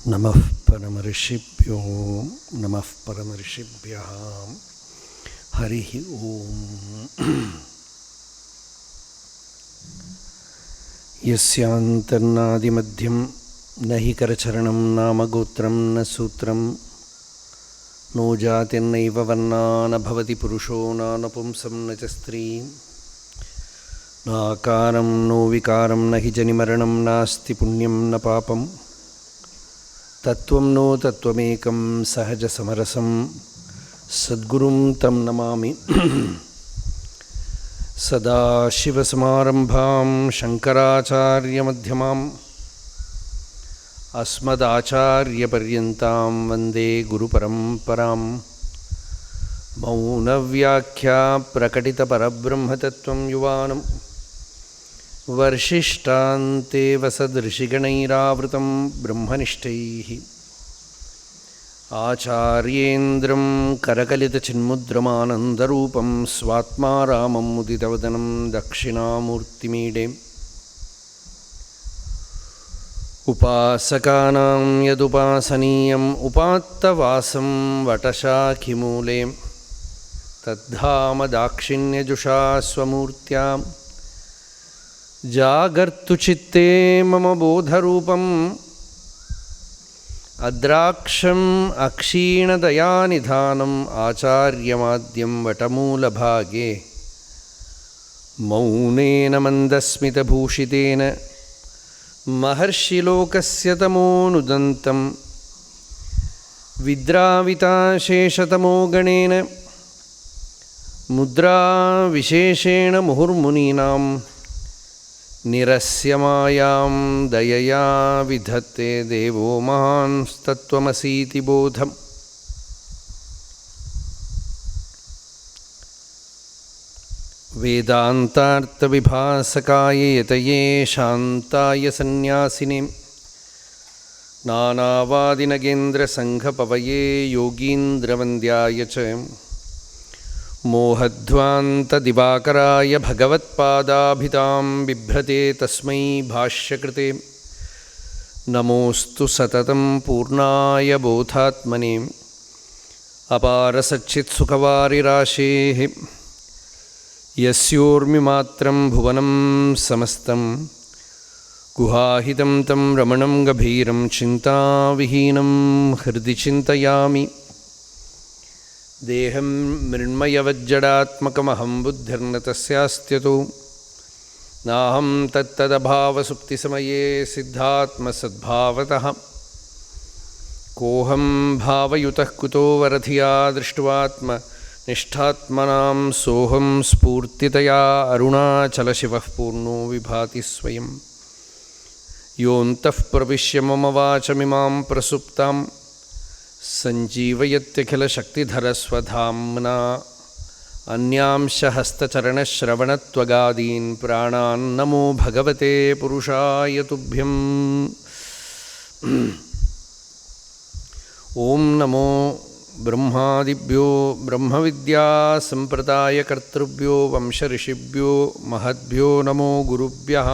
नमः परमऋषिभ्यो नमः परमऋषिभ्यः हरिः ओम्। यस्यान्तर्नादिमध्यं न हि करचरणं नाम गोत्रं न सूत्रं नो जातिर्नैव वर्णा न भवति पुरुषो न नपुंसं न च स्त्रीं नाकारं नो विकारं न हि जनिमरणं नास्ति पुण्यं न पापं तत्त्वं नो तत्त्वमेकं सहजसमरसं सद्गुरुं तं नमामि। सदाशिवसमारम्भां शङ्कराचार्यमध्यमाम् अस्मदाचार्यपर्यन्तां वन्दे गुरुपरम्परां। मौनव्याख्या प्रकटितपरब्रह्मतत्त्वं युवानं वर्षिष्ठान्तेव सदृशिगणैरावृतं ब्रह्मनिष्ठैः आचार्येन्द्रं करकलितचिन्मुद्रमानन्दरूपं स्वात्मा रामं मुदितवदनं दक्षिणामूर्तिमीडे। उपासकानां यदुपासनीयम् उपात्तवासं वटशाखिमूले तद्धाम दाक्षिण्यजुषा स्वमूर्त्या जागर्तु चित्ते मम बोधरूपम् अद्राक्षम् अक्षीणदयानिधानम् आचार्यमाद्यं वटमूलभागे मौनेन मन्दस्मितभूषितेन महर्षिलोकस्य तमोनुदन्तं विद्राविताशेषतमो गणेन मुद्राविशेषेण मुहुर्मुनीनां निरस्य मायां दयया विधत्ते देवो महांस्तत्त्वमसीति बोधम्। वेदान्तार्थविभासकाय यतये शान्ताय सन्न्यासिने नानावादिनगेन्द्रसङ्घपवये योगीन्द्रवन्द्याय च मोहध्वान्तदिवाकराय भगवत्पादाभितां बिभ्रते तस्मै भाष्यकृते नमोऽस्तु सततं पूर्णाय बोधात्मने अपारसच्चित्सुखवारिराशेः यस्योर्मिमात्रं भुवनं समस्तं गुहाहितं तं रमणं गभीरं चिन्ताविहीनं हृदि चिन्तयामि। देहं मृण्मयवज्जडात्मकमहं बुद्धिर्न तस्यास्त्यतो नाहं तत्तदभावसुप्तिसमये सिद्धात्मसद्भावतः कोऽहं भावयुतः कुतो वरधिया दृष्ट्वात्मनिष्ठात्मनां सोऽहं स्फूर्तितया अरुणाचलशिवः पूर्णो विभाति स्वयं योऽन्तः प्रविश्य मम वाचमिमां प्रसुप्तां सञ्जीवयत्यखिलशक्तिधरस्वधाम्ना अन्यांश हस्तचरणश्रवणत्वगादीन् प्राणान् नमो भगवते पुरुषाय तुभ्यम्। ॐ नमो ब्रह्मादिभ्यो ब्रह्मविद्यासम्प्रदायकर्तृभ्यो वंशऋषिभ्यो महद्भ्यो नमो गुरुभ्यः।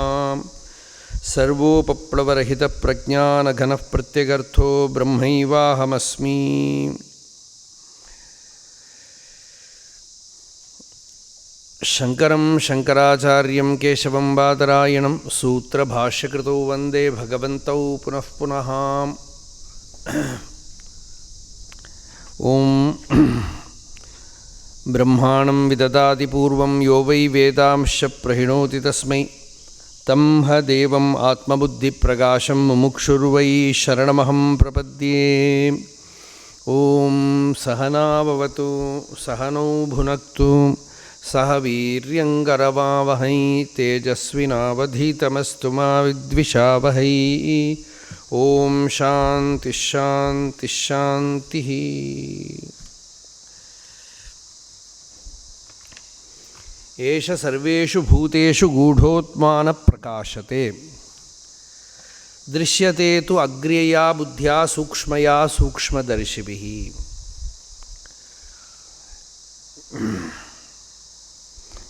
सर्वोपप्लवरहितप्रज्ञानघनः प्रत्यगर्थो ब्रह्मैवाहमस्मि। शङ्करं शङ्कराचार्यं केशवं बादरायणं सूत्रभाष्यकृतौ वन्दे भगवन्तौ पुनः पुनः। ॐ ब्रह्माणं विददाति पूर्वं यो वै वेदांश्च प्रहिणोति तस्मै तं ह देवम् आत्मबुद्धिप्रकाशं मुमुक्षुर्वै शरणमहं प्रपद्ये। ॐ सहनाववतु सहनौ भुनक्तु सह वीर्यङ्करवावहै तेजस्विनावधीतमस्तु मा विद्विषावहै। ॐ शान्तिः शान्तिः शान्तिः। एष सर्वेषु भूतेषु गूढोत्मानः दृश्यते तु अग्र्यया बुद्ध्या सूक्ष्मया सूक्ष्मदर्शिभिः।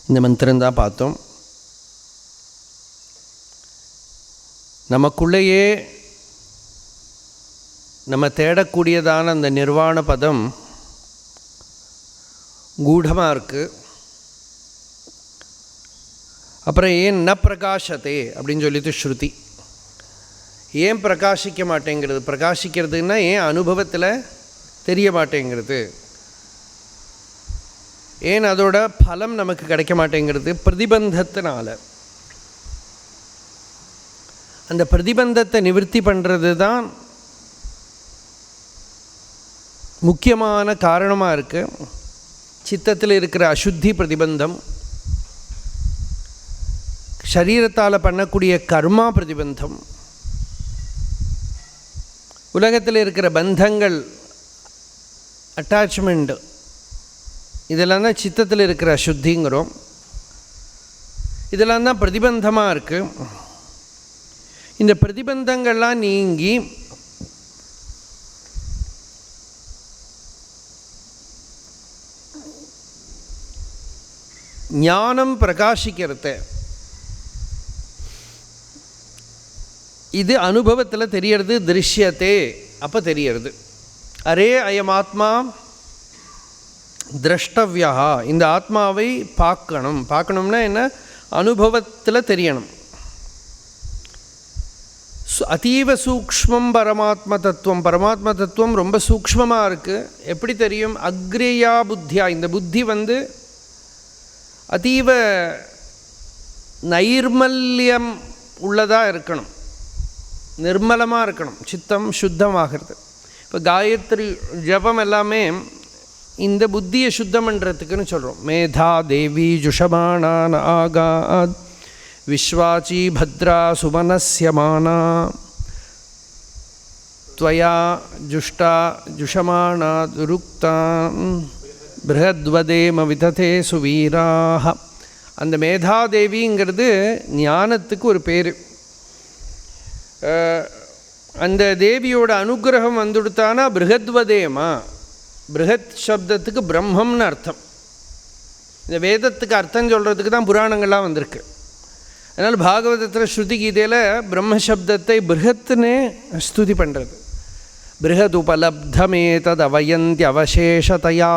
இந்த மந்திரம் தான் பார்த்தோம். நமக்குள்ளேயே நம்ம தேடக்கூடியதான அந்த நிர்வாண பதம் கூடமாக இருக்குது. அப்புறம் ஏன் ந பிரகாசத்தே அப்படின்னு சொல்லிட்டு ஸ்ருதி. ஏன் பிரகாசிக்க மாட்டேங்கிறது? பிரகாசிக்கிறதுன்னா ஏன் அனுபவத்தில் தெரிய மாட்டேங்கிறது? ஏன் அதோட பலம் நமக்கு கிடைக்க மாட்டேங்கிறது? பிரதிபந்தத்தினால. அந்த பிரதிபந்தத்தை நிவர்த்தி பண்ணுறது தான் முக்கியமான காரணமாக இருக்குது. சித்தத்தில் இருக்கிற அசுத்தி பிரதிபந்தம், சரீரத்தால் பண்ணக்கூடிய கர்மா பிரதிபந்தம், உலகத்தில் இருக்கிற பந்தங்கள், அட்டாச்மெண்ட், இதெல்லாம் தான் சித்தத்தில் இருக்கிற அசுத்திங்கிறோம். இதெல்லாம் தான் பிரதிபந்தமாக இருக்குது. இந்த பிரதிபந்தங்கள்லாம் நீங்கி ஞானம் பிரகாசிக்கிறத இது அனுபவத்தில் தெரியறது. திருஷ்யத்தே, அப்போ தெரியறது. அரே அயம் ஆத்மா திரஷ்டவ்யா, இந்த ஆத்மாவை பார்க்கணும். பார்க்கணும்னா என்ன? அனுபவத்தில் தெரியணும். அதீவ சூக்ஷ்மம் பரமாத்ம தத்துவம். பரமாத்ம தத்துவம் ரொம்ப சூக்ஷ்மமாக இருக்குது. எப்படி தெரியும்? அக்ரேயா புத்தியா. இந்த புத்தி அதீவ நைர்மல்யம் உள்ளதாக இருக்கணும், நிர்மலமாக இருக்கணும், சித்தம் சுத்தமாகிறது. இப்போ காயத்ரி ஜபம் எல்லாமே இந்த புத்தியை சுத்தம் பண்ணுறதுக்குன்னு சொல்கிறோம். மேதா தேவி ஜுஷமானான் ஆகாத் விஸ்வாச்சி பத்ரா சுமனஸ்யமானா த்வயா ஜுஷ்டா ஜுஷமானாத் ருக்தான் பிருஹத்வதேம விததே சுவீராக. அந்த மேதாதேவிங்கிறது ஞானத்துக்கு ஒரு பேர். அந்த தேவியோட அனுகிரகம் வந்துடுத்தானா பிருஹத்வதேமா. பிருஹத் சப்தத்துக்கு பிரம்மம்னு அர்த்தம். இந்த வேதத்துக்கு அர்த்தம் சொல்கிறதுக்கு தான் புராணங்கள்லாம் வந்திருக்கு. அதனால் பாகவதத்தில் ஸ்ருதி கீதையில் பிரம்மசப்தத்தை பிருஹத்னே ஸ்துதி பண்ணுறது. பிருஹத் உபலப்தமேதத் அவயந்தி அவசேஷதையா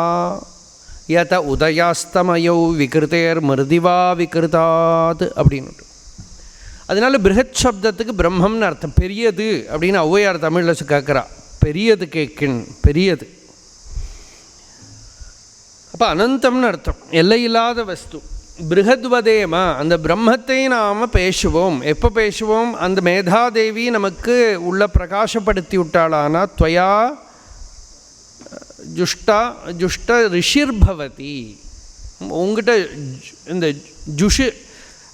யத உதயாஸ்தமயௌ விகிருத்தேர் மிருதிவா விகிருத்தாத் அப்படின்னு. அதனால் பிருஹத் சப்தத்துக்கு பிரம்மம்னு அர்த்தம். பெரியது அப்படின்னு ஔவையார் தமிழில் கேட்குறா. பெரியது கேட்கின், பெரியது. அப்போ அனந்தம்னு அர்த்தம், எல்லையில்லாத வஸ்து. பிருஹத்வதேமா, அந்த பிரம்மத்தை நாம் பேசுவோம். எப்போ பேசுவோம்? அந்த மேதாதேவி நமக்கு உள்ள பிரகாசப்படுத்தி விட்டாளானா துவயா ஜுஷ்ட ரிஷிர்பவதி. உங்ககிட்ட இந்த ஜுஷு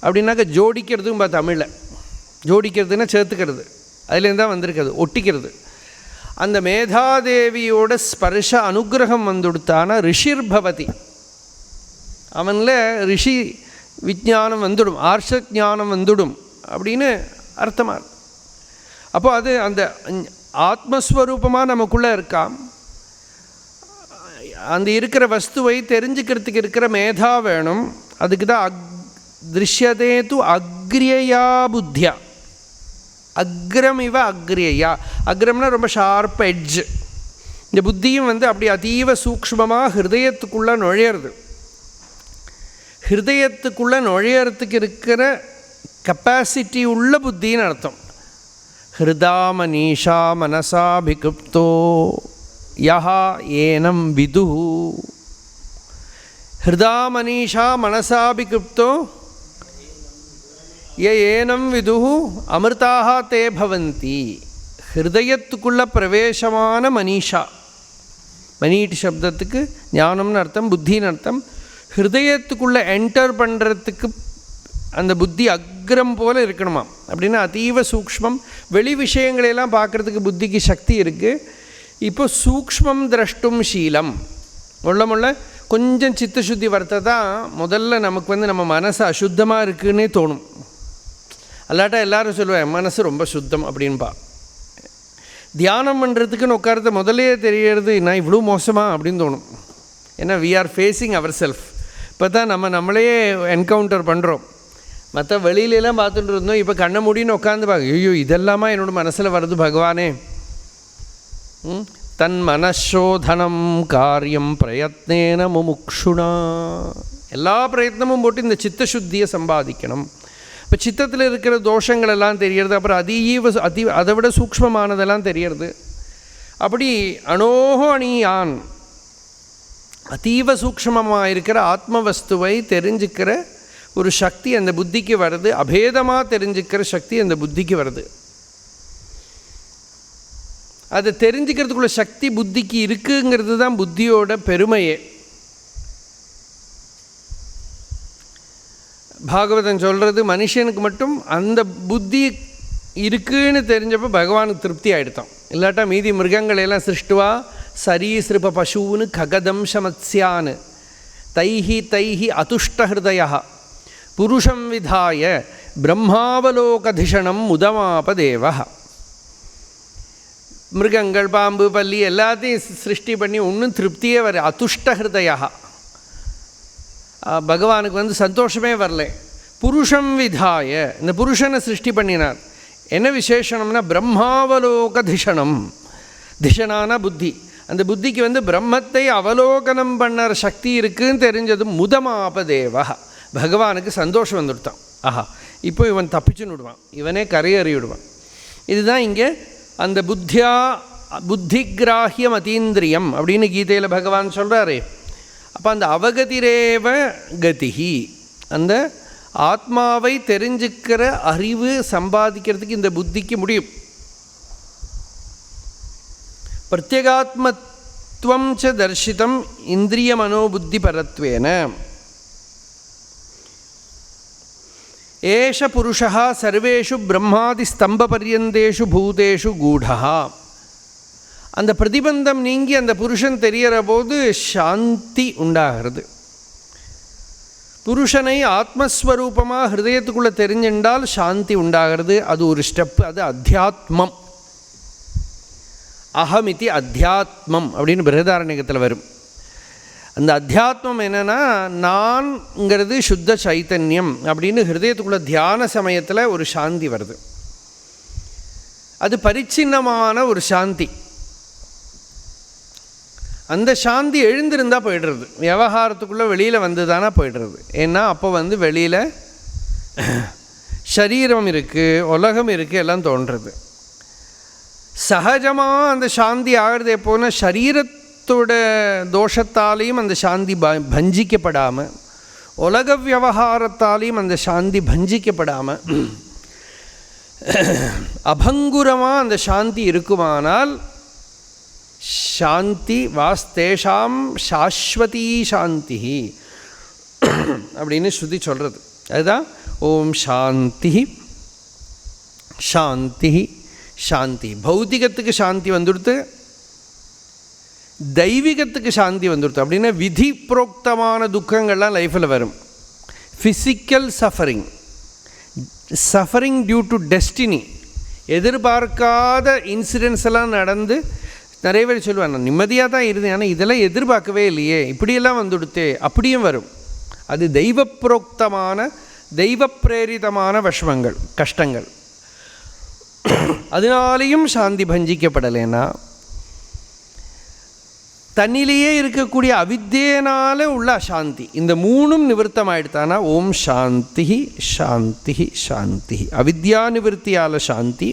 அப்படின்னாக்க ஜோடிக்கிறதும் தமிழில். ஜோடிக்கிறதுன்னா சேர்த்துக்கிறது, அதுலேருந்து தான் வந்திருக்கிறது, ஒட்டிக்கிறது. அந்த மேதாதேவியோட ஸ்பர்ஷ அனுகிரகம் வந்துடுத்தான ரிஷிர்பவதி. அவனில் ரிஷி விஜானம் வந்துடும், ஆர்ஷ ஞானம் வந்துடும் அப்படின்னு அர்த்தமாக இருக்கு. அப்போ அது அந்த ஆத்மஸ்வரூபமாக நமக்குள்ளே இருக்காம். அந்த இருக்கிற வஸ்துவை தெரிஞ்சுக்கிறதுக்கு இருக்கிற மேதா வேணும். அதுக்கு தான் திருஷ்யதே து அக்ரியயா புத்தியா. அக்ரம் இவ அக்ரியயா. அக்ரம்னா ரொம்ப ஷார்ப் எட்ஜ். இந்த புத்தியும் அப்படி அதீவ சூக்ஷ்மமாக ஹிருதயத்துக்குள்ளே நுழையிறது. ஹிருதயத்துக்குள்ளே நுழையறதுக்கு இருக்கிற கெப்பாசிட்டி உள்ள புத்தின்னு அர்த்தம். ஹிருதா மனீஷா மனசாபிகுப்தோ யஹா ஏனம் விது. ஹிருதா மனீஷா மனசாபிகுப்தோ ஏனம் விது அமிர்தாக தே பவந்தி. ஹிருதயத்துக்குள்ள பிரவேசமான மனீஷா. மனீட் சப்தத்துக்கு ஞானம்னு அர்த்தம், புத்தின்னு அர்த்தம். ஹிருதயத்துக்குள்ளே என்டர் பண்ணுறதுக்கு அந்த புத்தி அக்ரம் போல் இருக்கணுமா. அப்படின்னா அதீவ சூக்ஷ்மம். வெளி விஷயங்களையெல்லாம் பார்க்குறதுக்கு புத்திக்கு சக்தி இருக்குது. இப்போ சூக்ஷ்மம் திரஷ்டும் ஷீலம். முள்ள கொஞ்சம் சித்தசுத்தி வரத்தை தான் முதல்ல நமக்கு நம்ம மனசு அசுத்தமாக இருக்குன்னே தோணும். அல்லாட்டா எல்லோரும் சொல்லுவேன் மனசு ரொம்ப சுத்தம் அப்படின்பா. தியானம் பண்ணுறதுக்குன்னு உட்காரத முதலே தெரியறது நான் இவ்வளோ மோசமாக அப்படின்னு தோணும். ஏன்னா we are facing our self. இப்போ தான் நம்மளே என்கவுண்டர் பண்ணுறோம். மற்ற வெளியிலலாம் பார்த்துட்டு இருந்தோம். இப்போ கண்ணை மூடின்னு உட்காந்து பார்க்க, ஐயோ இதெல்லாமா என்னோடய மனசில் வருது பகவானே தன் மனசோதனம் காரியம் பிரயத்னேன முமுக்ஷுனா. எல்லா பிரயத்னமும் போட்டு இந்த சித்தசுத்தியை சம்பாதிக்கணும். இப்போ சித்தத்தில் இருக்கிற தோஷங்கள் எல்லாம் தெரியறது, அப்புறம் அதை விட சூக்ஷ்மமானதெல்லாம் தெரியறது. அப்படி அணோஹோ அணியான் அதீவ சூக்ஷ்மமாக இருக்கிற ஆத்மவஸ்துவை தெரிஞ்சுக்கிற ஒரு சக்தி அந்த புத்திக்கு வருது. அபேதமாக தெரிஞ்சுக்கிற சக்தி அந்த புத்திக்கு வருது. அதை தெரிஞ்சுக்கிறதுக்குள்ள சக்தி புத்திக்கு இருக்குங்கிறது தான் புத்தியோட பெருமையே. பாகவதன் சொல்கிறது, மனுஷனுக்கு மட்டும் அந்த புத்தி இருக்குன்னு தெரிஞ்சப்போ பகவானுக்கு திருப்தி ஆகிடுத்தான். இல்லாட்டா மீதி மிருகங்களெல்லாம் சிருஷ்டுவா சரீஸ்ருப பசூன்னு ககதம்சமத்யான்னு தைஹி தைஹி அதுஷ்டஹிருதயா புருஷம் விதாய பிரம்மாவலோகதிஷணம் முதமாபதேவ. மிருகங்கள், பாம்பு, பல்லி எல்லாத்தையும் சிருஷ்டி பண்ணி ஒன்றும் திருப்தியே வர அதுஷ்டஹிருதயா, பகவானுக்கு சந்தோஷமே வரல. புருஷம் விதாய, இந்த புருஷனை சிருஷ்டி பண்ணினார். என்ன விசேஷனம்னா பிரம்மாவலோகதிஷணம். திஷனான புத்தி. அந்த புத்திக்கு பிரம்மத்தை அவலோகனம் பண்ணுற சக்தி இருக்குன்னு தெரிஞ்சது முதமாபதேவா. பகவானுக்கு சந்தோஷம் வந்துவிட்டான். ஆஹா, இப்போ இவன் தப்பிச்சுன்னு விடுவான், இவனே கரையறி விடுவான். இதுதான் இங்கே அந்த புத்திகிராஹியம் அதீந்திரியம் அப்படின்னு கீதையில் பகவான் சொல்கிறாரே. அப்போ அந்த அவகதிரேவ கதிஹி, அந்த ஆத்மாவை தெரிஞ்சுக்கிற அறிவு சம்பாதிக்கிறதுக்கு இந்த புத்திக்கு முடியும். பிரத்யேகாத்மத்வம் ச தர்ஷிதம் இந்திரிய மனோபுத்தி பரத்வேன. ஏஷ புருஷः சர்வேஷு பிரம்மாதி ஸ்தம்ப பர்யந்தேஷு பூதேஷு கூடः. அந்த பிரதிபந்தம் நீங்கி அந்த புருஷன் தெரிகிற போது சாந்தி உண்டாகிறது. புருஷனை ஆத்மஸ்வரூபமாக ஹிருதயத்துக்குள்ளே தெரிஞ்சின்றால் சாந்தி உண்டாகிறது. அது ஒரு ஸ்டெப்பு, அது அத்தியாத்மம். அகமிதி அத்தியாத்மம் அப்படின்னு பிருஹதாரண்யகத்தில் வரும். அந்த அத்தியாத்மம் என்னென்னா, நான்ங்கிறது சுத்த சைத்தன்யம் அப்படின்னு ஹிருதயத்துக்குள்ள தியான சமயத்தில் ஒரு சாந்தி வருது. அது பரிச்சின்னமான ஒரு சாந்தி. அந்த சாந்தி எழுந்திருந்தால் போய்டுறது, விவகாரத்துக்குள்ளே வெளியில் வந்து தானே போய்டுறது. ஏன்னா அப்போ வெளியில் சரீரம் இருக்குது, உலகம் இருக்குது, எல்லாம் தோன்றுறது. சகஜமாக அந்த சாந்தி ஆகிறது எப்போன்னா, சரீரத்தோட தோஷத்தாலேயும் அந்த சாந்தி பஞ்சிக்கப்படாமல், உலக விவகாரத்தாலேயும் அந்த சாந்தி பஞ்சிக்கப்படாமல் அபங்குரமாக அந்த சாந்தி இருக்குமானால் சாந்தி வாஸ்தேஷாம் சாஸ்வதி சாந்தி அப்படின்னு ஸ்ருதி சொல்கிறது. அதுதான் ஓம் சாந்தி சாந்தி சாந்தி. பௌத்திகத்துக்கு சாந்தி வந்துடுத்து, தெய்வீகத்துக்கு சாந்தி வந்துடுத்து. அப்படின்னா விதி புரோக்தமான துக்கங்கள்லாம் லைஃப்பில் வரும். Physical suffering, suffering due to destiny, எதிர்பார்க்காத இன்சிடென்ட்ஸ் எல்லாம் நடந்து நிறைய பேர் சொல்லுவாங்க, நான் நிம்மதியாக தான் இருந்தேன், ஆனால் இதெல்லாம் எதிர்பார்க்கவே இல்லையே, இப்படியெல்லாம் வந்துடுத்தே, அப்படியும் வரும். அது தெய்வ புரோக்தமான தெய்வ பிரேரிதமான விஷமங்கள், கஷ்டங்கள். அதனாலேயும் சாந்தி பஞ்சிக்கப்படலைன்னா, தன்னிலேயே இருக்கக்கூடிய அவித்தியினால உள்ள சாந்தி, இந்த மூணும் நிவர்த்தமாயிடுத்தானா ஓம் சாந்தி சாந்தி சாந்தி. அவித்யா நிவர்த்தியால் சாந்தி.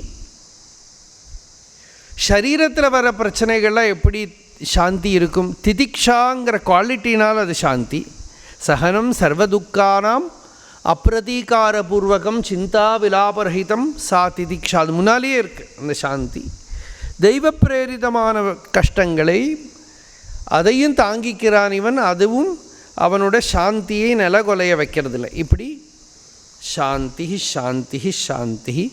சரீரத்தில் வர பிரச்சனைகள்லாம் எப்படி சாந்தி இருக்கும்? திதிக்ஷாங்கிற குவாலிட்டினால் அது சாந்தி. சகனம் சர்வதுக்கானாம் அப்பிரதீகாரபூர்வகம் சிந்தா விலாபரஹிதம் சா திதிக்ஷா. அது முன்னாலேயே இருக்குது அந்த சாந்தி. தெய்வ பிரேரிதமான கஷ்டங்களை அதையும் தாங்கிக்கிறான் இவன், அதுவும் அவனோட சாந்தியை நிலகொலைய வைக்கிறதில்ல. இப்படி சாந்தி சாந்தி சாந்தி.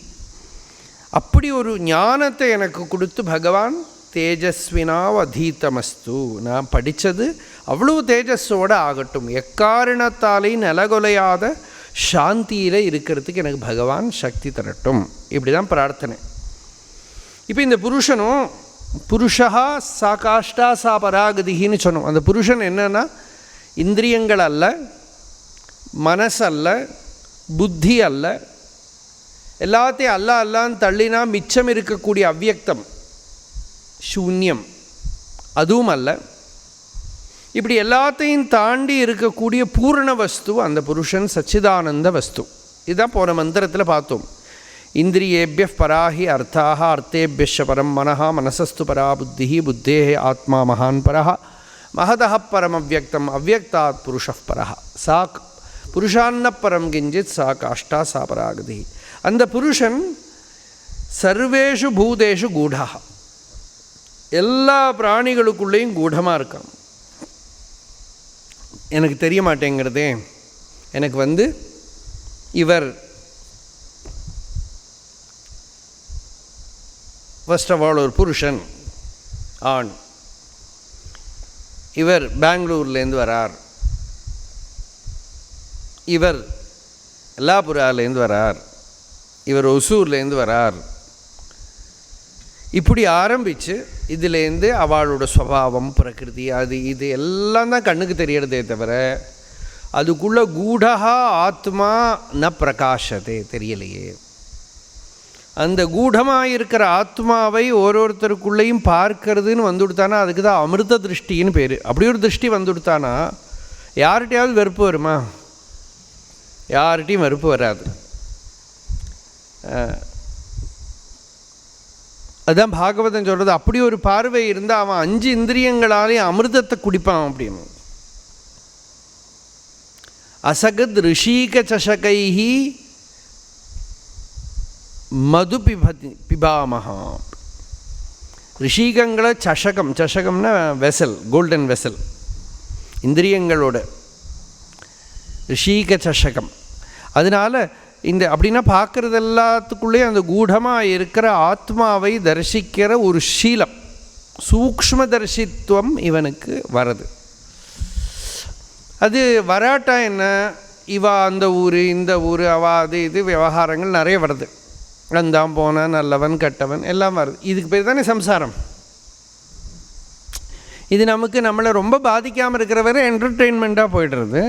அப்படி ஒரு ஞானத்தை எனக்கு கொடுத்து பகவான் தேஜஸ்வினாவ் அதீதமஸ்து, நான் படித்தது அவ்வளோ தேஜஸோடு ஆகட்டும், எக்காரணத்தாலே நிலகொலையாத சாந்தியில் இருக்கிறதுக்கு எனக்கு பகவான் சக்தி தரட்டும். இப்படி தான் பிரார்த்தனை. இப்போ இந்த புருஷனும் புருஷா சா காஷ்டா சா பராகதின்னு சொன்னோம். அந்த புருஷன் என்னன்னா, இந்திரியங்கள் அல்ல, மனசல்ல, புத்தி அல்ல, எல்லாத்தையும் அல்ல அல்லான்னு தள்ளினா மிச்சம் இருக்கக்கூடிய அவ்வியக்தம், சூன்யம் அதுவும் அல்ல. இப்படி எல்லாத்தையும் தாண்டி இருக்கக்கூடிய பூரண வஸ்து அந்த புருஷன் சச்சிதானந்த வஸ்து. இதுதான் போன மந்திரத்தில் பார்த்தோம். இந்திரியேபிய பராஹி அர்த்தாக அர்த்தேபிய பரம் மனஹா மனசஸ்து பரா புத்தி புத்தே ஆத்மா மகான் பரஹ மகதः பரம் அவ்யக்தம் அவ்யக்தாத் புருஷः பரஹ சா புருஷான்ன பரம் கிஞ்சித் சா காஷ்டா சா பராகதி. அந்த புருஷன் சர்வேஷு பூதேஷு கூடா, எல்லா பிராணிகளுக்குள்ளேயும் கூடமாக இருக்கான். எனக்கு தெரிய மாட்டேங்கிறதே, எனக்கு இவர் ஃபர்ஸ்ட் ஆஃப் ஆல் ஒரு புருஷன் ஆண், இவர் பெங்களூர்லேருந்து வரார், இவர் எல்லாபுராலேருந்து வரார், இவர் ஒசூர்லேருந்து வரார். இப்படி ஆரம்பித்து இதுலேருந்து அவளோட ஸ்வபாவம் பிரகிருதி அது இது எல்லாம் தான் கண்ணுக்கு தெரியறதே தவிர அதுக்குள்ளே கூடா ஆத்மா ந பிரகாசத்தே, தெரியலையே. அந்த கூடமாக இருக்கிற ஆத்மாவை ஒருத்தருக்குள்ளேயும் பார்க்கறதுன்னு வந்துவிடுத்தானா அதுக்கு தான் அமிர்த திருஷ்டின்னு பேர். அப்படி ஒரு திருஷ்டி வந்துவிடுத்தானா யார்கிட்டையாவது வெறுப்பு வருமா? யார்கிட்டையும் வெறுப்பு வராது. அதுதான் பாகவதம் சொல்கிறது. அப்படி ஒரு பார்வை இருந்தால் அவன் 5 இந்திரியங்களாலேயும் அமிர்தத்தை குடிப்பான் அப்படின்னு. அசகத் ரிஷீக சஷகைஹி மது பிபாமஹா. ரிஷீகங்களை சஷகம்னா வெசல், கோல்டன் வெசல், இந்திரியங்களோட ரிஷீக சஷகம். அதனால் இந்த அப்படின்னா பார்க்குறது எல்லாத்துக்குள்ளே அந்த கூடமாக இருக்கிற ஆத்மாவை தரிசிக்கிற ஒரு சீலம், சூக்ஷ்ம தரிசித்துவம் இவனுக்கு வருது. அது வராட்டா என்ன, இவா அந்த ஊர் இந்த ஊர் அவா அது இது விவகாரங்கள் நிறைய வருது. வந்தான் போனான், நல்லவன் கெட்டவன் எல்லாம் வருது. இதுக்கு பேர் தானே சம்சாரம். இது நம்மளை ரொம்ப பாதிக்காமல் இருக்கிற வரை என்டர்டெயின்மெண்ட்டாக போய்டுறது.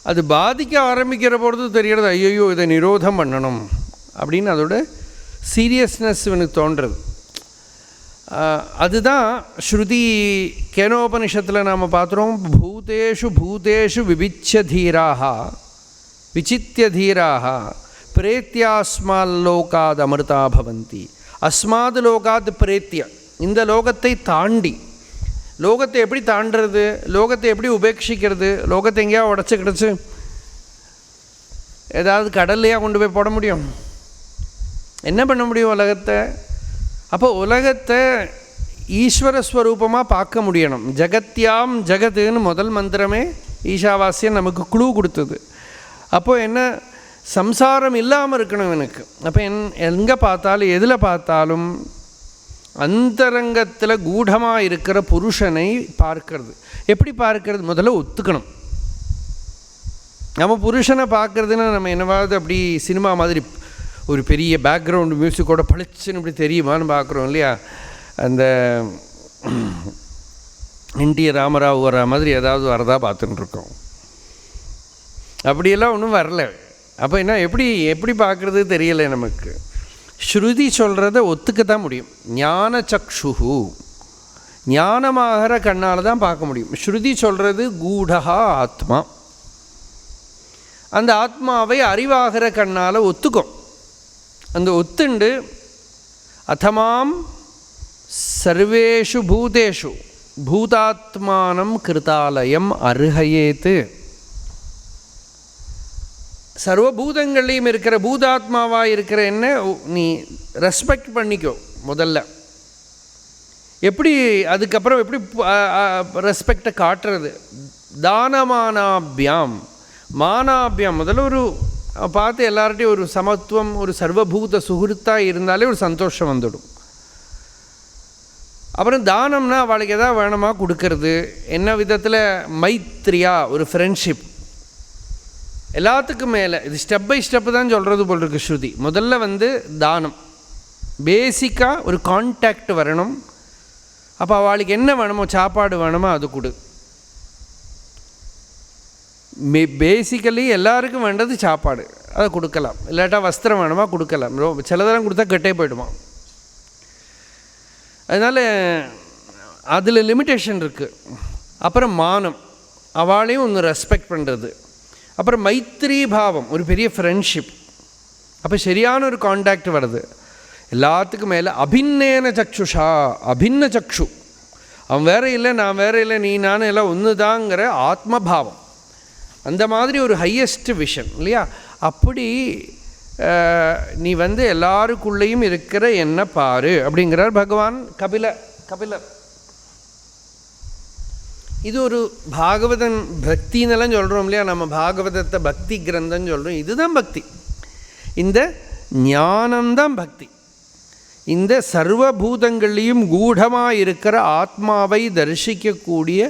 அது பாதிக்க ஆரம்பிக்கிற பொழுது தெரிகிறது, ஐயோ இதை நிரோதம் பண்ணணும் அப்படின்னு அதோட சீரியஸ்னஸ் இவனுக்கு தோன்றுறது. அதுதான் ஸ்ருதி கேனோபனிஷத்தில் நாம் பார்த்துறோம். பூதேஷு பூதேஷு விபிச்ச தீராக விசித்திய தீராக பிரேத்தியாஸ்மால் லோகாத் அமிர்தா பவந்தி. அஸ்மாத் லோகாத் பிரேத்திய, இந்த லோகத்தை தாண்டி. லோகத்தை எப்படி தாண்டுறது, லோகத்தை எப்படி உபேட்சிக்கிறது? லோகத்தை எங்கேயா உடச்சி கிடச்சி ஏதாவது கடல்லையா கொண்டு போய் போட முடியும்? என்ன பண்ண முடியும் உலகத்தை? அப்போ உலகத்தை ஈஸ்வரஸ்வரூபமாக பார்க்க முடியணும். ஜகத்யாம் ஜகத்துன்னு முதல் மந்திரமே ஈஷாவாஸ்யம் நமக்கு குழு கொடுத்தது. அப்போது என்ன, சம்சாரம் இல்லாமல் இருக்கணும் எனக்கு. அப்போ எங்கே பார்த்தாலும் எதில் பார்த்தாலும் அந்தரங்கத்தில் கூடமாக இருக்கிற புருஷனை பார்க்கறது. எப்படி பார்க்கறது? முதல்ல ஒத்துக்கணும். நம்ம புருஷனை பார்க்குறதுன்னா நம்ம என்னவாவது அப்படி சினிமா மாதிரி ஒரு பெரிய பேக்ரவுண்டு மியூசிக்கோட பளிச்சுன்னு இப்படி தெரியுமான்னு பார்க்குறோம் இல்லையா? அந்த என்டி ராமராவ் வர மாதிரி ஏதாவது வரதா பார்த்துட்டுருக்கோம். அப்படியெல்லாம் ஒன்றும் வரல. அப்போ என்ன, எப்படி பார்க்குறது தெரியலை நமக்கு. ஸ்ருதி சொல்கிறத ஒத்துக்க தான் முடியும். ஞான சக்ஷுஹு, ஞானமாகிற கண்ணால் தான் பார்க்க முடியும். ஸ்ருதி சொல்கிறது கூடா ஆத்மா. அந்த ஆத்மாவை அறிவாகிற கண்ணால் ஒத்துக்கும். அந்த ஒத்துண்டு அதமாம் சர்வேஷு பூதேஷு பூதாத்மானம் கிருதாலயம் அருகயேத்து. சர்வபூதங்கள்லையும் இருக்கிற பூதாத்மாவாக இருக்கிற என்ன நீ ரெஸ்பெக்ட் பண்ணிக்கோ முதல்ல. எப்படி அதுக்கப்புறம் எப்படி ரெஸ்பெக்டை காட்டுறது? தானமானாபியாம் மானாபியாம். முதல்ல ஒரு பார்த்து எல்லார்ட்டையும் ஒரு சமத்துவம், ஒரு சர்வபூத சுகிருத்தாக இருந்தாலே ஒரு சந்தோஷம் வந்துடும். அப்புறம் தானம்னா அவளுக்கு எதாவது வேணுமா கொடுக்கறது. என்ன விதத்தில்? மைத்ரியா, ஒரு ஃப்ரெண்ட்ஷிப். எல்லாத்துக்கும் மேலே இது ஸ்டெப் பை ஸ்டெப்பு தான் சொல்கிறது போல் இருக்குது ஸ்ருதி. முதல்ல தானம், பேசிக்காக ஒரு கான்டாக்ட் வரணும். அப்போ அவளுக்கு என்ன வேணுமோ, சாப்பாடு வேணுமோ அது கொடு. பேசிக்கலி எல்லாருக்கும் வேண்டது சாப்பாடு, அதை கொடுக்கலாம். இல்லாட்டா வஸ்திரம் வேணுமா கொடுக்கலாம். சிலதெல்லாம் கொடுத்தா கெட்டே போய்டுமா. அதனால் அதில் லிமிட்டேஷன் இருக்குது. அப்புறம் மானம், அவளையும் ஒன்று ரெஸ்பெக்ட் பண்ணுறது. அப்புறம் மைத்திரி பாவம், ஒரு பெரிய ஃப்ரெண்ட்ஷிப். அப்போ சரியான ஒரு கான்டாக்ட் வருது. எல்லாத்துக்கும் மேலே அபின்னேன சக்ஷுஷா, அபின்ன சக்ஷு, அவன் வேற இல்லை நான் வேற இல்லை நீ நான் எல்லாம் ஒன்று தாங்கிற ஆத்மபாவம். அந்த மாதிரி ஒரு ஹையஸ்ட் விஷன் இல்லையா? அப்படி நீ எல்லாருக்குள்ளேயும் இருக்கிற என்ன பாரு அப்படிங்கிறார் பகவான் கபிலர். இது ஒரு பாகவதன் பக்தின்னெல்லாம் சொல்கிறோம் இல்லையா? நம்ம பாகவதத்தை பக்தி கிரந்தம்னு சொல்கிறோம். இதுதான் பக்தி, இந்த ஞானம்தான் பக்தி. இந்த சர்வபூதங்கள்லேயும் கூடமாக இருக்கிற ஆத்மாவை தரிசிக்கக்கூடிய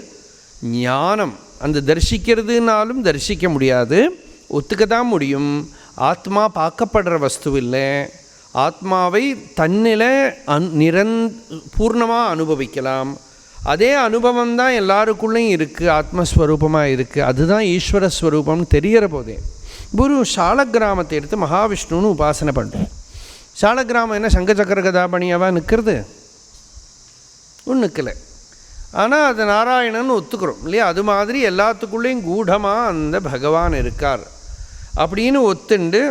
ஞானம். அந்த தரிசிக்கிறதுனாலும் தரிசிக்க முடியாது, ஒத்துக்க தான் முடியும். ஆத்மா பார்க்கப்படுற வஸ்து இல்லை. ஆத்மாவை தன்னில பூர்ணமாக அனுபவிக்கலாம். அதே அனுபவம் தான் எல்லாருக்குள்ளேயும் இருக்குது, ஆத்மஸ்வரூபமாக இருக்குது. அதுதான் ஈஸ்வர ஸ்வரூபம்னு தெரிகிற போதே ஒரு சாலக்கிராமத்தை எடுத்து மகாவிஷ்ணுன்னு உபாசனை பண்ணுறோம். சாலக்கிராமம் என்ன சங்கச்சக்கர கதாபணியாவாக நிற்கிறது? ஒன்றும் நிற்கலை. ஆனால் அது நாராயணன் ஒத்துக்கிறோம் இல்லையா? அது மாதிரி எல்லாத்துக்குள்ளேயும் கூடமாக அந்த பகவான் இருக்கார் அப்படின்னு ஒத்துண்டு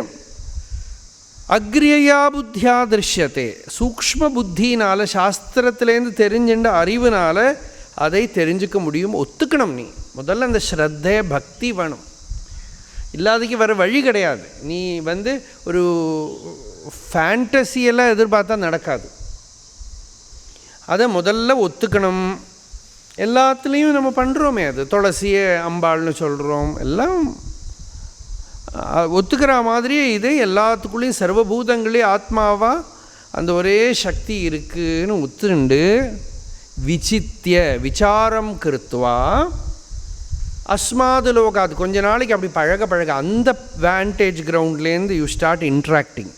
அக்ரியா புத்தியா திருஷ்யத்தை, சூக்ஷ்ம புத்தினால் சாஸ்திரத்துலேருந்து தெரிஞ்சுட்ட அறிவுனால் அதை தெரிஞ்சுக்க முடியும். ஒத்துக்கணும். நீ முதல்ல அந்த ஸ்ரத்தை பக்தி வேணும், இல்லாதக்கு வர வழி கிடையாது. நீ ஒரு ஃபேண்டசியெல்லாம் எதிர்பார்த்தா நடக்காது. அதை முதல்ல ஒத்துக்கணும். எல்லாத்துலேயும் நம்ம பண்ணுறோமே, அது துளசியை அம்பாள்னு சொல்கிறோம், எல்லாம் ஒத்துக்கிற மாதிரியே இது எல்லாத்துக்குள்ளேயும் சர்வபூதங்களே ஆத்மாவாக அந்த ஒரே சக்தி இருக்குன்னு ஒத்துண்டு விசித்திய விசாரம் கிருத்வா அஸ்மாது லோகாது, கொஞ்ச நாளைக்கு அப்படி பழக அந்த வேண்டேஜ் கிரவுண்ட்லேருந்து யூ ஸ்டார்ட் இன்ட்ராக்டிங்.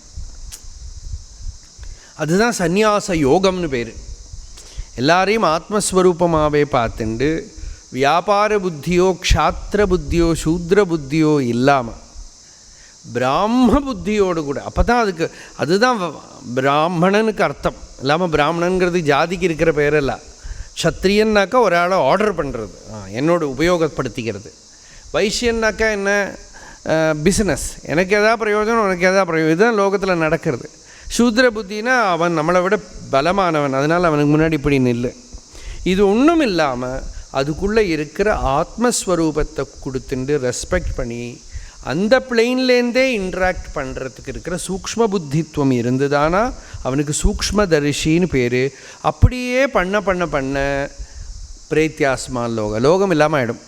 அதுதான் சந்நியாச யோகம்னு பேர். எல்லாரையும் ஆத்மஸ்வரூபமாகவே பார்த்துண்டு வியாபார புத்தியோ க்ஷாத்திர புத்தியோ சூத்ர புத்தியோ இல்லாமல் பிராம புத்தியோடு கூட, அப்போ தான் அதுதான் பிராமணனுக்கு அர்த்தம். இல்லாமல் பிராமணனுங்கிறது ஜாதிக்கு இருக்கிற பேரெல்லாம். க்ஷத்ரியன்னாக்கா ஒரு ஆளை ஆர்டர் பண்ணுறது, என்னோட உபயோகப்படுத்திக்கிறது. வைசியன்னாக்கா என்ன, பிஸ்னஸ், எனக்கு எதாவது பிரயோஜனம் உனக்கு எதாவது பிரயோஜனம், இதுதான் லோகத்தில் நடக்கிறது. சூத்ர புத்தினா அவன் நம்மளை விட பலமானவன், அதனால் அவனுக்கு முன்னாடி இப்படி நில்லு. இது ஒன்றும் இல்லாமல் அதுக்குள்ளே இருக்கிற ஆத்மஸ்வரூபத்தை கொடுத்துட்டு ரெஸ்பெக்ட் பண்ணி அந்த பிளெயின்லேருந்தே இன்ட்ராக்ட் பண்ணுறதுக்கு இருக்கிற சூக்ஷ்ம புத்தித்துவம் இருந்ததானா அவனுக்கு சூக்ஷ்ம தரிசின்னு பேர். அப்படியே பண்ண பிரேத்தியாஸ்மா லோகம் இல்லாமல் ஆகிடும்.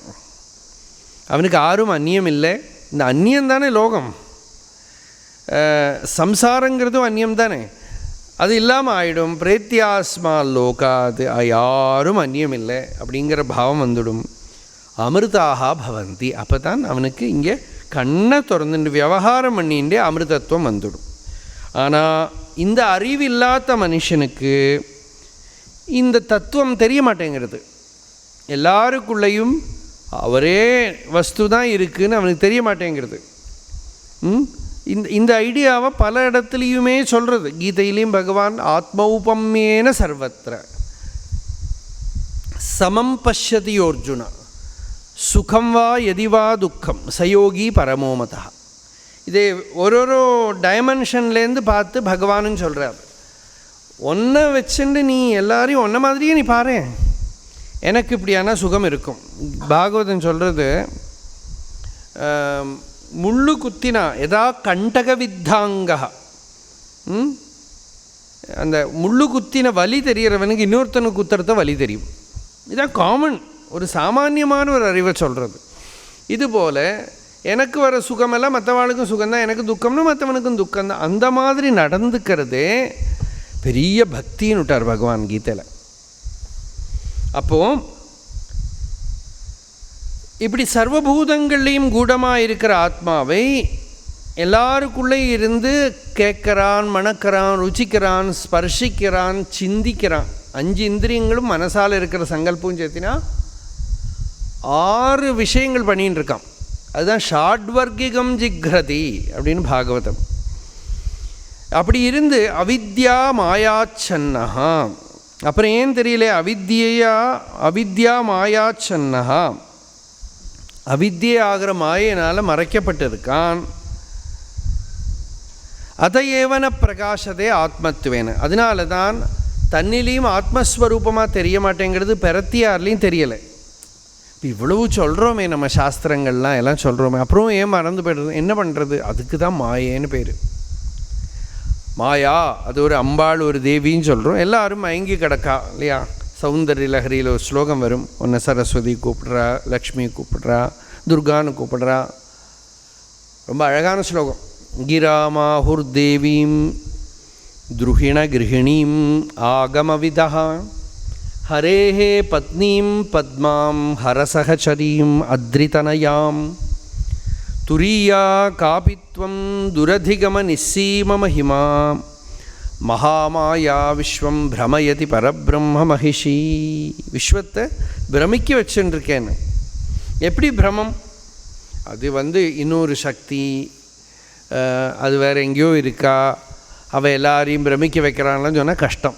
அவனுக்கு யாரும் அந்நியம் இல்லை. இந்த அந்நியம் தானே லோகம், சம்சாரங்கிறதும் அந்நியம் தானே, அது இல்லாமல் ஆகிடும். பிரேத்தியாஸ்மா லோகா, அது யாரும் அந்நியம் இல்லை அப்படிங்கிற பாவம் வந்துடும். அமிர்தாக பவந்தி, அப்போ தான் அவனுக்கு இங்கே கண்ணை திறந்துட்டு விவகாரம் பண்ணிகிட்டே அமிர்தத்துவம் வந்துடும். ஆனால் இந்த அறிவில்லாத மனுஷனுக்கு இந்த தத்துவம் தெரிய மாட்டேங்கிறது. எல்லாருக்குள்ளேயும் அவரே வஸ்து தான் இருக்குதுன்னு அவனுக்கு தெரிய மாட்டேங்கிறது. இந்த ஐடியாவை பல இடத்துலையுமே சொல்கிறது. கீதையிலையும் பகவான் ஆத்மௌபம்யேன சர்வத்திர சமம் பஷ்யதி அர்ஜுனா சுகம் வா எதிவா துக்கம் சயோகி பரமோமதா. இதே ஒரு டைமென்ஷன்லேருந்து பார்த்து பகவானுன்னு சொல்கிறார். ஒன்றை வச்சுட்டு நீ எல்லாரையும் ஒன்றை மாதிரியே நீ பாரு, எனக்கு இப்படியான சுகம் இருக்கும். பாகவதன் சொல்கிறது, முள்ளு குத்தினா எதா கண்டக வித்தாங்கா, அந்த முள்ளு குத்தின வலி தெரிகிறவனுக்கு இன்னொருத்தனுக்கு குத்துறத வலி தெரியும். இதான் காமன், ஒரு சாமானியமான ஒரு அறிவை சொல்கிறது. இதுபோல் எனக்கு வர சுகமெல்லாம் மற்றவாளுக்கும் சுகம்தான், எனக்கு துக்கம்னு மற்றவனுக்கும் துக்கம்தான். அந்த மாதிரி நடந்துக்கிறதே பெரிய பக்தின்னு விட்டார் பகவான் கீதையில். அப்போது இப்படி சர்வபூதங்கள்லேயும் கூடமாக இருக்கிற ஆத்மாவை எல்லாருக்குள்ளே இருந்து கேட்குறான், மணக்கிறான், ருச்சிக்கிறான், ஸ்பர்ஷிக்கிறான், சிந்திக்கிறான். 5 இந்திரியங்களும் மனசால் இருக்கிற சங்கல்பம் சேர்த்தினா 6 விஷயங்கள் பண்ணின்னு இருக்கான். அதுதான் ஷாட்வர்கிகம் ஜிக்ரதி அப்படின்னு பாகவதம். அப்படி இருந்து அவித்யா மாயாச்சன்னஹா, அப்புறம் ஏன் தெரியல, அவித்யா மாயாச்சன்னஹா, அவித்யை ஆகிற மாயினால் மறைக்கப்பட்டிருக்கான். அதையேவன பிரகாசதே ஆத்மத்துவேன, அதனால தான் தன்னிலையும் ஆத்மஸ்வரூபமாக தெரிய மாட்டேங்கிறது, பெறத்தியார்லையும் தெரியலை. இப்போ இவ்வளவு சொல்கிறோமே நம்ம சாஸ்திரங்கள்லாம் எல்லாம் சொல்கிறோமே, அப்புறம் ஏன் மறந்து போய்டுறது, என்ன பண்ணுறது? அதுக்கு தான் மாயேன்னு பேர். மாயா அது ஒரு அம்பாள், ஒரு தேவின்னு சொல்கிறோம். எல்லோரும் மயங்கி கிடக்கா இல்லையா? சௌந்தர்ய லஹரியில் ஒரு ஸ்லோகம் வரும், ஒன்று சரஸ்வதி கூப்பிடுறா, லக்ஷ்மி கூப்பிடுறா, துர்கான்னு கூப்பிடுறா. ரொம்ப அழகான ஸ்லோகம். கிராமாஹுர்தேவீம் துருஹிண கிருஹிணீம் ஆகமவிதா ஹரேஹே பத்னீம் பத்மாம் ஹரசகச்சரீம் அத்ரிதனயாம் துரியா காபித்வம் துரதிகம நிஸ்ஸீம மஹிமா மகாமாயா விஸ்வம் பிரமயதி பரபிரம்ம மகிஷி. விஸ்வத்தை பிரமிக்க வச்சுருக்கேன்னு. எப்படி பிரமம்? அது இன்னொரு சக்தி, அது வேறு எங்கேயோ இருக்கா, அவள் எல்லாரையும் பிரமிக்க வைக்கிறான்லாம் சொன்னால் கஷ்டம்.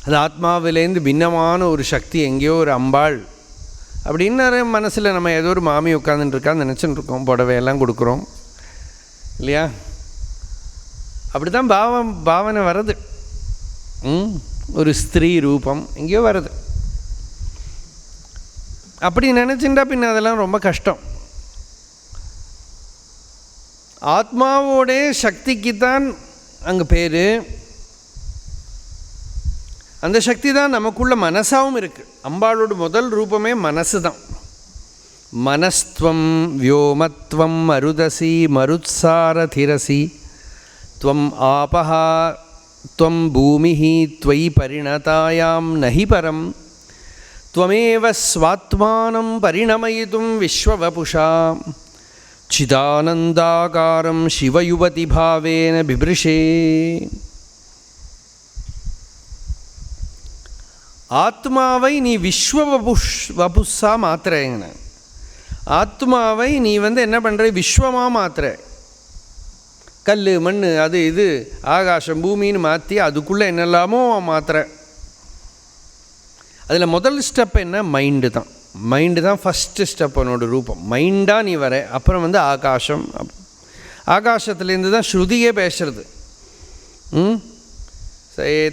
அது ஆத்மாவிலேருந்து பின்னமான ஒரு சக்தி, எங்கேயோ ஒரு அம்பாள் அப்படின்னு மனசில் நம்ம ஏதோ ஒரு மாமி உட்காந்துட்டுருக்கான்னு நினச்சிட்டு இருக்கோம். புடவையெல்லாம் கொடுக்குறோம் இல்லையா? அப்படி தான் பாவனை வருது. ஒரு ஸ்திரீ ரூபம் எங்கேயோ வருது. அப்படி நினச்சிட்டா பின்ன அதெல்லாம் ரொம்ப கஷ்டம். ஆத்மாவோட சக்திக்கு தான் அங்கே பேர். அந்த சக்தி தான் நமக்குள்ள மனசாகவும் இருக்குது. அம்பாளோட முதல் ரூபமே மனசு தான். மனஸ்துவம் வியோமத்வம் மருதசி மருத்சாரதிரசி த்வம் ஆபஹா த்வம் பூமிஹி த்வயி பரிணதாயாம் நஹி பரம் த்வமேவ ஸ்வாத்மானம் பரிணமயிதும் விஸ்வவபுஷா சிதானந்தாகாரம் சிவயுவதி பாவேன பிபிருஷே. ஆத்மாவை நீ விஸ்வவபுஷா மாத்திரேங்க. ஆத்மாவை நீ என்ன பண்ணுற, விஸ்வமாக மாத்திர. கல் மண் அது இது ஆகாசம் பூமின்னு மாற்றி அதுக்குள்ளே என்னெல்லாமோ மாத்திர. அதில் முதல் ஸ்டெப் என்ன? மைண்டு தான். மைண்டு தான் ஃபஸ்ட்டு ஸ்டெப். உன்னோட ரூபம் மைண்டாக நீ வர. அப்புறம் ஆகாசம், ஆகாசத்துலேருந்து தான் ஸ்ருதியே பேசுறது.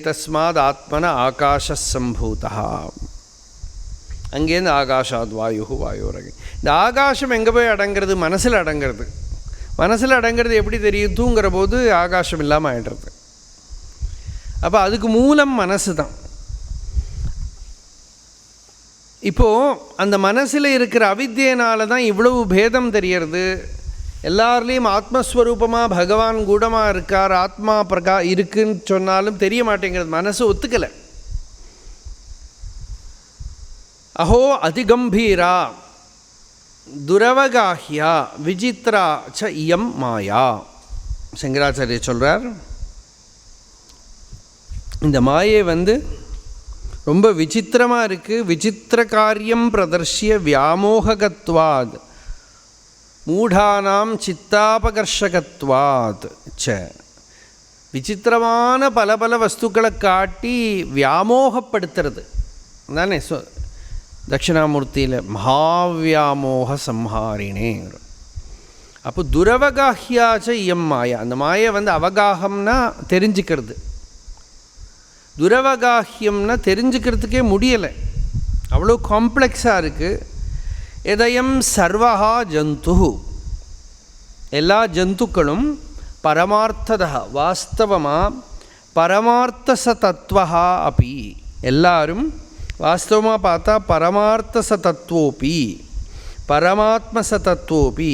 தஸ்மாத் ஆத்மன ஆகாஷ சம்பூதா, அங்கேருந்து ஆகாஷாத் வாயு வாயோரகி. இந்த ஆகாசம் எங்கே போய் அடங்கிறது? மனசில் அடங்கிறது. மனசில் அடங்கிறது எப்படி தெரியும்? தூங்குற போது ஆகாசம் இல்லாமல் ஆகிடுறது. அப்போ அதுக்கு மூலம் மனசு தான். இப்போது அந்த மனசில் இருக்கிற அவித்தியினால தான் இவ்வளவு பேதம் தெரியறது. எல்லார்லேயும் ஆத்மஸ்வரூபமாக பகவான் கூடமாக இருக்கார், ஆத்மா இருக்குன்னு சொன்னாலும் தெரிய மாட்டேங்கிறது. மனசு ஒத்துக்கலை. அஹோ அதிகம்பீரா துரவகாஹ்யா விசித்ரா ச இயம் மாயா. சங்கராச்சாரிய சொல்கிறார், இந்த மாயை ரொம்ப விசித்திரமாக இருக்குது. விசித்திர காரியம் பிரதர்ஷிய வியாமோககத்வாத் மூடானாம் சித்தாபகர்ஷகத்வாத் ச. விசித்திரமான பல பல வஸ்துக்களை காட்டி வியாமோகப்படுத்துறது தானே. தட்சிணாமூர்த்தியில் மகாவியாமோக சம்ஹாரினே. அப்போ துரவகாஹ்யாச்ச இயம் மாயா. அந்த மாயை அவகாகம்னா தெரிஞ்சுக்கிறது, துரவகாஹ்யம்னா தெரிஞ்சுக்கிறதுக்கே முடியலை, அவ்வளோ காம்ப்ளெக்ஸாக இருக்குது. எதயம் சர்வஹா ஜந்து, எல்லா ஜந்துக்களும் பரமார்த்ததா வாஸ்தவமாக பரமார்த்த சதத்வஹா அப்பி, எல்லாரும் வாஸ்தவமாக பார்த்தா பரமார்த்த சதத்வோபி பரமாத்ம சதத்வோபி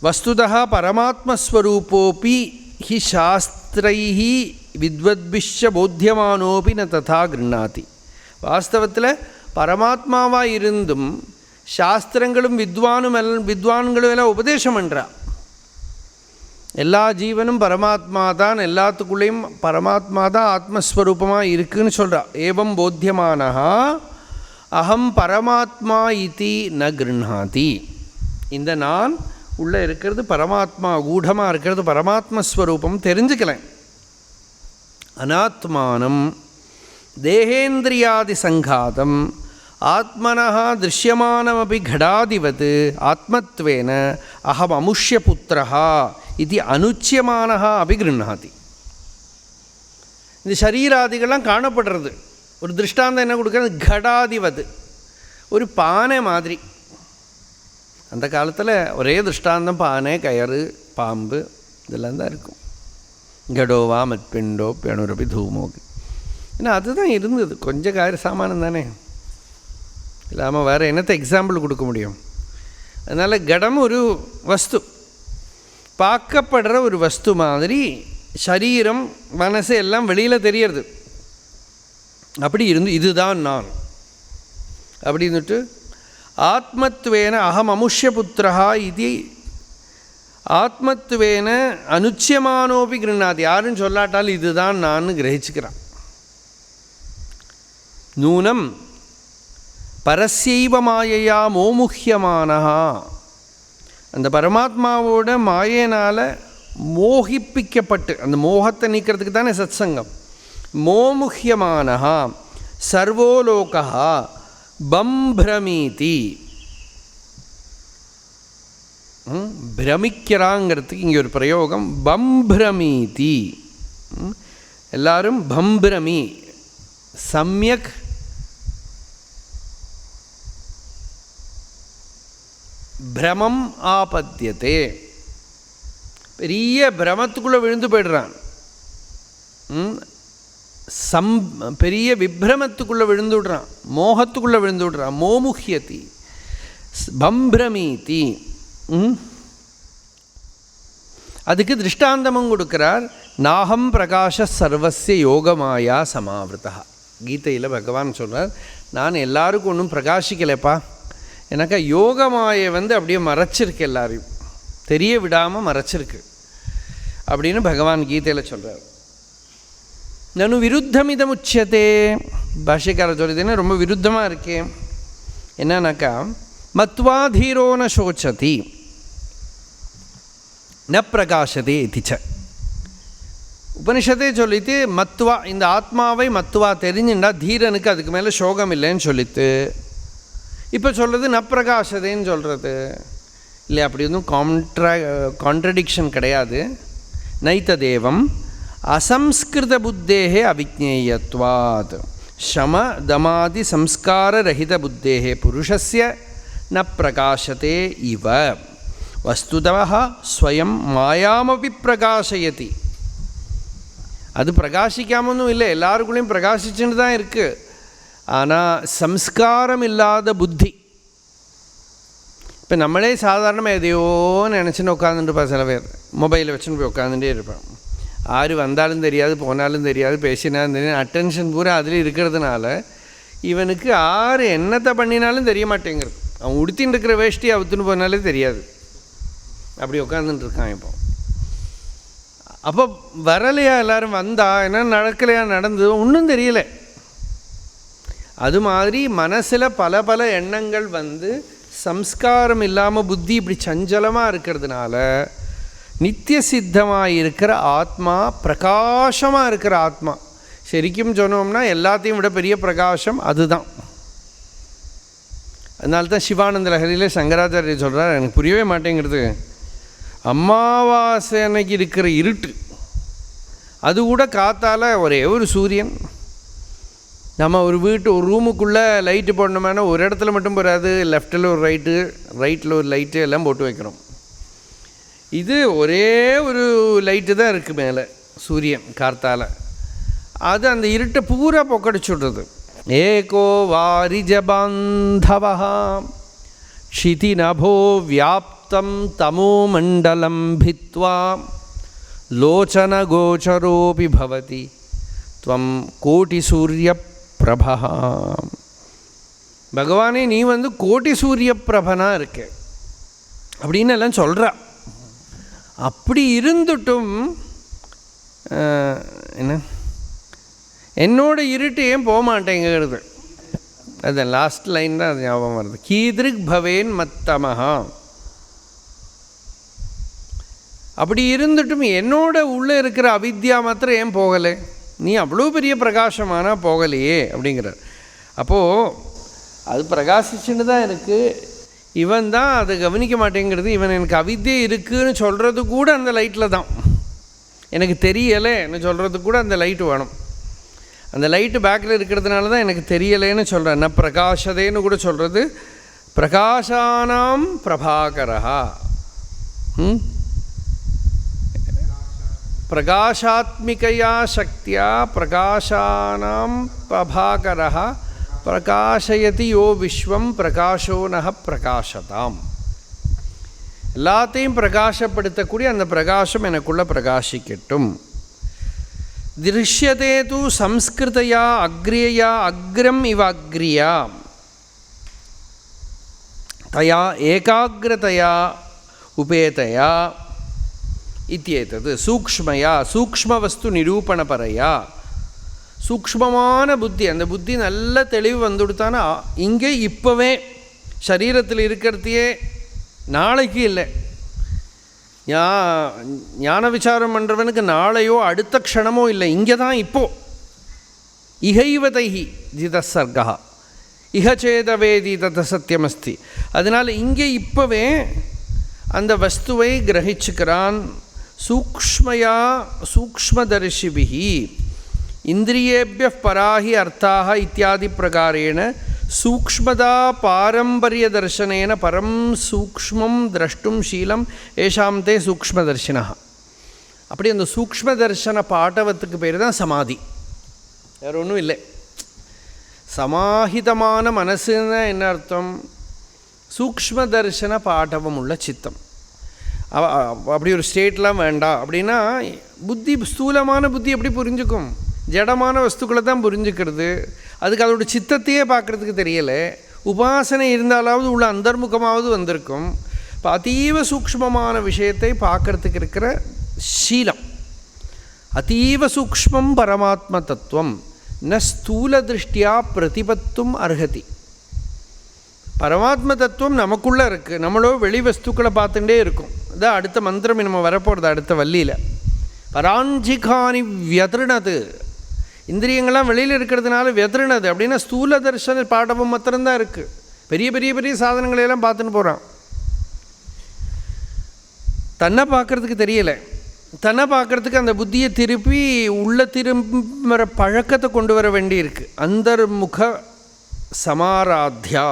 வஸ்துதா பரமாத்மஸ்வரூபோபி ஹி சாஸ்திரைஹி வித்வத்பிஷ்ச போத்தியமானோபி ந ததா கிருண்ணாதி. வாஸ்தவத்தில் பரமாத்மாவாக இருந்தும் சாஸ்திரங்களும் வித்வான்களும் எல்லாம் உபதேசம் பண்ணுறா. எல்லா ஜீவனும் பரமாத்மா தான், எல்லாத்துக்குள்ளேயும் பரமாத்மா தான் ஆத்மஸ்வரூபமாக இருக்குதுன்னு சொல்கிறா. ஏவம் போத்தியமானஹா அகம் பரமாத்மா இதி ந கிருண்ணாதி. இந்த நான் உள்ளே இருக்கிறது பரமாத்மா, கூடமாக இருக்கிறது பரமாத்மஸ்வரூபம் தெரிஞ்சுக்கலேன். அநாத்மானம் தேகேந்திரியாதி சங்காதம் ஆத்மனः திருஷ்யமானமபி கடாதிவத் ஆத்மத்வேன அஹம் அமுஷ்யபுத்திரः இது அனுச்சியமானः அபி கிருண்ணாதி. இந்த சரீராதிகள்லாம் காணப்படுறது. ஒரு திருஷ்டாந்தம் என்ன கொடுக்குறது? கடாதிவது, ஒரு பானை மாதிரி. அந்த காலத்தில் ஒரே திருஷ்டாந்தம் பானை, கயறு, பாம்பு இதெல்லாம் தான் இருக்கும். கடோவா மத்பிண்டோ பெணுரபி தூமோ. ஏன்னா அதுதான் இருந்தது. கொஞ்சம் காரிய சாமானம் தானே, இல்லாமல் வேறு என்னத்தை எக்ஸாம்பிள் கொடுக்க முடியும்? அதனால் கடம் ஒரு வஸ்து, பார்க்கப்படுற ஒரு வஸ்து மாதிரி. சரீரம் மனசு எல்லாம் வெளியில் தெரியறது. அப்படி இருந்து இதுதான் நான் அப்படின்னுட்டு ஆத்மத்வேன அகம் அமுஷ்யபுத்திரா இது ஆத்மத்வேன அனுச்சியமானோபி கிருண்ணாதி. யாருன்னு சொல்லாட்டாலும் இதுதான் நான் கிரகிச்சுக்கிறான். நூனம் பரஸ்யைவ மாயையா மோமுஹ்யமானஹா. அந்த பரமாத்மாவோட மாயையினால் மோகிப்பிக்கப்பட்டு, அந்த மோகத்தை நீக்கிறதுக்கு தானே சத்சங்கம். மோமுஹ்யமானஹா சர்வோ லோகா பம்பிரமீதி. பிரமிக்கிறாங்கிறதுக்கு இங்கே ஒரு பிரயோகம், பம்பிரமீதி. எல்லாரும் பம்பிரமி, சம்யக் பிரமம் ஆபத்தியதே. பெரிய பிரமத்துக்குள்ளே விழுந்து போய்டுறான், பெரிய விப்ரமத்துக்குள்ளே விழுந்து விடுறான், மோகத்துக்குள்ளே விழுந்து விடுறான். மோமுஹ்யதி பம்பிரமீதி. அதுக்கு திருஷ்டாந்தமும் கொடுக்கிறார். நாகம் பிரகாஷ சர்வஸ்ய யோகமாயா சமாவிருத்தா. கீதையில் பகவான் சொல்கிறார், நான் எல்லாருக்கும் ஒன்றும் பிரகாசிக்கலைப்பா, எனக்கு யோகமாயை அப்படியே மறைச்சிருக்கு, எல்லாரையும் தெரிய விடாமல் மறைச்சிருக்கு அப்படின்னு பகவான் கீதையில் சொல்கிறார். நனு விருத்தமிதம் உச்சதே. பாஷைக்காரர் சொல்லுதுன்னா ரொம்ப விருத்தமாக இருக்கேன். என்னன்னாக்கா, மத்வா தீரோ ந சோச்சதி ந பிரகாசதே இதிச்ச. உபனிஷத்தே சொல்லித்து மத்வா, இந்த ஆத்மாவை மத்வா தெரிஞ்சுண்டா தீரனுக்கு அதுக்கு மேலே சோகம் இல்லைன்னு சொல்லித்து. இப்போ சொல்கிறது ந பிரகாசதேன்னு சொல்கிறது இல்லை. அப்படி ஒன்றும் கான்ட்ரடிக்ஷன் கிடையாது. நைத்த தேவம் அசம்ஸ்கிருத புத்தேகே அவிஜ்ஞேயத்வாத் சம தமாதி சம்ஸ்கார ரஹித புத்தேகே புருஷஸ்ய ந பிரகாசதே இவ வஸ்துதவ ஸ்வயம் மாயாமபி பிரகாசயதி. அது பிரகாசிக்காமலும் இல்லை, எல்லாருக்குள்ளேயும் பிரகாசிச்சுன்னு தான் இருக்குது. ஆனால் சம்ஸ்காரம் இல்லாத புத்தி. இப்போ நம்மளே சாதாரணமாக எதையோ நினச்சின்னு உட்காந்துட்டுப்பா. சில பேர் மொபைலை வச்சுன்னு போய் உட்காந்துட்டே இருப்பான். ஆறு வந்தாலும் தெரியாது, போனாலும் தெரியாது, பேசினாலும் தெரியாது. அட்டென்ஷன் பூரா அதில் இருக்கிறதுனால இவனுக்கு ஆறு என்னத்தை பண்ணினாலும் தெரிய மாட்டேங்கிறது. அவன் உடுத்தின்னு இருக்கிற வேஷ்டி அவுத்துன்னு போனாலே தெரியாது. அப்படி உட்காந்துட்டுருக்கான் இப்போ. அப்போ வரலையா எல்லோரும் வந்தா என்ன, நடக்கலையா நடந்தது ஒன்றும் தெரியலை. அது மாதிரி மனசில் பல பல எண்ணங்கள் சம்ஸ்காரம் இல்லாமல் புத்தி இப்படி சஞ்சலமாக இருக்கிறதுனால நித்திய சித்தமாக இருக்கிற ஆத்மா, பிரகாசமாக இருக்கிற ஆத்மா, சரிக்கும் சொன்னோம்னா எல்லாத்தையும் விட பெரிய பிரகாசம் அதுதான். அதனால தான் சிவானந்த லஹரியில் சங்கராச்சாரியர் சொல்கிறார், எனக்கு புரியவே மாட்டேங்கிறது, அமாவாசை அன்னைக்கு இருக்கிற இருட்டு அது கூட காத்தால் ஒரே ஒரு சூரியன். நம்ம ஒரு ஒரு ரூமுக்குள்ளே லைட்டு போடணுமானா ஒரு இடத்துல மட்டும் போகாது, லெஃப்ட்டில் ஒரு ரைட்டில் ஒரு லைட்டு எல்லாம் போட்டு வைக்கிறோம். இது ஒரே ஒரு லைட்டு தான் இருக்குது மேலே, சூரியன் கார்த்தால். அது அந்த இருட்டை பூரா பொக்கடிச்சு விடுறது. ஏகோ வாரிஜபாந்தவா க்ஷிதி நபோ வியாப்தம் தமோ மண்டலம் பித்வா லோச்சன கோச்சரோபி பவதி துவம் கோட்டி சூரிய பிரபா. பகவானே நீ கோட்டி சூரிய பிரபனா இருக்க அப்படின்னு எல்லாம் சொல்கிறா. அப்படி இருந்துட்டும் என்ன என்னோட இருட்டு ஏன் போக மாட்டேங்கிறது, அது லாஸ்ட் லைன் தான் அது ஞாபகம் வருது. கீதிருக் பவேன் மத்தமஹா. அப்படி இருந்துட்டும் என்னோட உள்ளே இருக்கிற அவித்யா மாத்திரம் ஏன் போகலை? நீ அவ்வளோ பெரிய பிரகாசமானால் போகலையே அப்படிங்கிறார். அப்போது அது பிரகாசிச்சுன்னு தான் இருக்குது, இவன் தான் அதை கவனிக்க மாட்டேங்கிறது. இவன் எனக்கு அவித்யை இருக்குதுன்னு சொல்கிறது கூட அந்த லைட்டில் தான், எனக்கு தெரியலைன்னு சொல்கிறது கூட அந்த லைட்டு வேணும். அந்த லைட்டு பேக்கில் இருக்கிறதுனால தான் எனக்கு தெரியலேன்னு சொல்கிறேன். நான் பிரகாஷதேன்னு கூட சொல்கிறது பிரகாஷானாம் பிரபாகரா, பிரகாஷாத்மிகையா சக்தியா பிரகாஷானாம் பிரபாகரா பிரகாஷயதி யோ விஸ்வம் பிரகாஷோ நஹ பிரகாஷதாம். எல்லாத்தையும் பிரகாசப்படுத்தக்கூடிய அந்த பிரகாசம் எனக்குள்ளே பிரகாசிக்கட்டும். திருஷ்யதே தூ சம்ஸ்கிருதயா அக்ரியயா அக்ரம் இவ அக்ரியா தயா ஏகாகிரதயா உபேதயா இத்தியேதது சூக்ஷ்மயா சூக்ஷ்மவஸ்து நிரூபணபரையா. சூக்ஷ்மமான புத்தி, அந்த புத்தி நல்ல தெளிவு வந்துடுத்தானா இங்கே இப்போவே சரீரத்தில் இருக்கிறதையே நாளைக்கு இல்லை. ஞான விசாரம் பண்ணுறவனுக்கு நாளையோ அடுத்த க்ஷணமோ இல்லை, இங்கே தான் இப்போது. இகைவதைஹி ஜிதசர்கா இகச்சேதவேதி தத சத்தியமஸ்தி. அதனால் இங்கே இப்போவே அந்த வஸ்துவை கிரகிச்சுக்கிறான். சூக்ஷ்மயா சூக்ஷ்மதர்ஷிபிஹி இந்திரியேபிய பராஹி அர்த்தாக இத்தியாதி பிரகாரேண சூக்ஷ்மதா பாரம்பரிய தர்சனேன பரம் சூக்ஷ்மம் திரஷ்டும் ஷீலம் ஏஷாம் தே சூக்ஷ்மதர்ஷினா. அப்படி அந்த சூக்ஷ்ம தர்சன பாட்டவத்துக்கு பேர் தான் சமாதி, வேறு ஒன்றும் இல்லை. சமாஹிதமான மனசுன்னா என்ன அர்த்தம்? சூக்ஷ்ம தர்சன பாட்டவம் உள்ள சித்தம். அப்படி ஒரு ஸ்டேட்லாம் வேண்டாம். அப்படின்னா புத்தி ஸ்தூலமான புத்தி எப்படி புரிஞ்சுக்கும்? ஜடமான வஸ்துக்களை தான் புரிஞ்சுக்கிறது. அதுக்கு அதோட சித்தத்தையே பார்க்குறதுக்கு தெரியலை. உபாசனை இருந்தாலாவது உள்ள அந்தர்முகமாவது வந்திருக்கும். இப்போ அதீவ சூக்ஷ்மமான விஷயத்தை பார்க்குறதுக்கு இருக்கிற சீலம், அதீவ சூக்ஷ்மம் பரமாத்ம தத்துவம் ந ஸ்தூல திருஷ்டியா பிரதிபத்தும் அர்ஹதி. பரமாத்ம தத்துவம் நமக்குள்ளே இருக்குது, நம்மளோ வெளி வஸ்துக்களை பார்த்துட்டே இருக்கும். இதான் அடுத்த மந்திரம் நம்ம வரப்போகிறது அடுத்த வள்ளியில். பராஞ்சிகானி வியதிருணது, இந்திரியங்கள்லாம் வெளியில் இருக்கிறதுனால வியதிருணது அப்படின்னா ஸ்தூல தர்சன பாடவம் மாத்திரம்தான் இருக்குது. பெரிய பெரிய பெரிய சாதனங்களையெல்லாம் பார்த்துன்னு போகிறான். தன்னை பார்க்குறதுக்கு தெரியலை. தன்னை பார்க்குறதுக்கு அந்த புத்தியை திருப்பி உள்ள திரும்புகிற பழக்கத்தை கொண்டு வர வேண்டியிருக்கு. அந்தர்முக சமாராத்யா,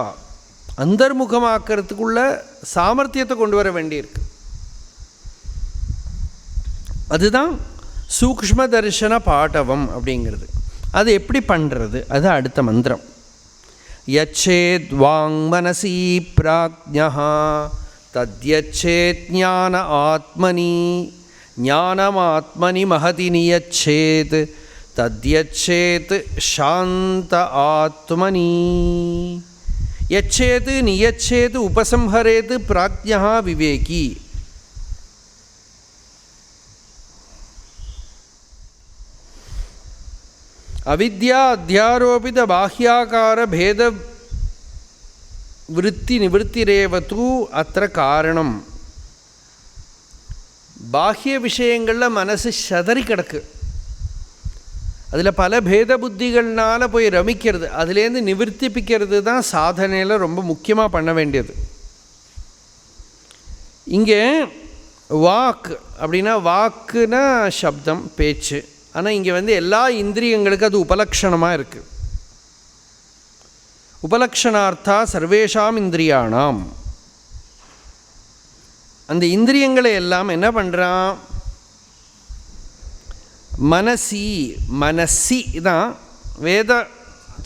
அந்தர்முகமாக்கிறதுக்குள்ள சாமர்த்தியத்தை கொண்டு வர வேண்டியிருக்கு. அதுதான் சூக்ஷ்ம தர்சன பாடவம் அப்படிங்கிறது. அது எப்படி பண்ணுறது? அது அடுத்த மந்திரம். யச்சேத் வாங் மனசி பிராக்ஞஹ தத்யச்சேத் ஞான ஆத்மனி ஞானமாத்மனி மஹதி நியச்சேத் தத்யச்சேத் சாந்த ஆத்மனி. யச்சேத் நியச்சேத் உபசம்ஹரேத் பிராக்ஞஹ விவேகி. அவித்யா அத்தியாரோபித பாஹ்யாகார பேத விருத்தி நிவர்த்திரேவது அத்திர காரணம். பாஹ்ய விஷயங்களில் மனசு சதறி கிடக்கு, அதில் பல பேத புத்திகள்னால் போய் ரமிக்கிறது. அதுலேருந்து நிவர்த்திப்பிக்கிறது தான் சாதனையில் ரொம்ப முக்கியமாக பண்ண வேண்டியது. இங்கே வாக் அப்படின்னா வாக்குன்னா சப்தம் பேச்சு. ஆனால் இங்கே எல்லா இந்திரியங்களுக்கு அது உபலக்ஷணமாக இருக்குது. உபலக்ஷணார்த்தா சர்வேஷாம் இந்திரியானாம். அந்த இந்திரியங்களை எல்லாம் என்ன பண்ணுறான்? மனசி, மனசி தான் வேத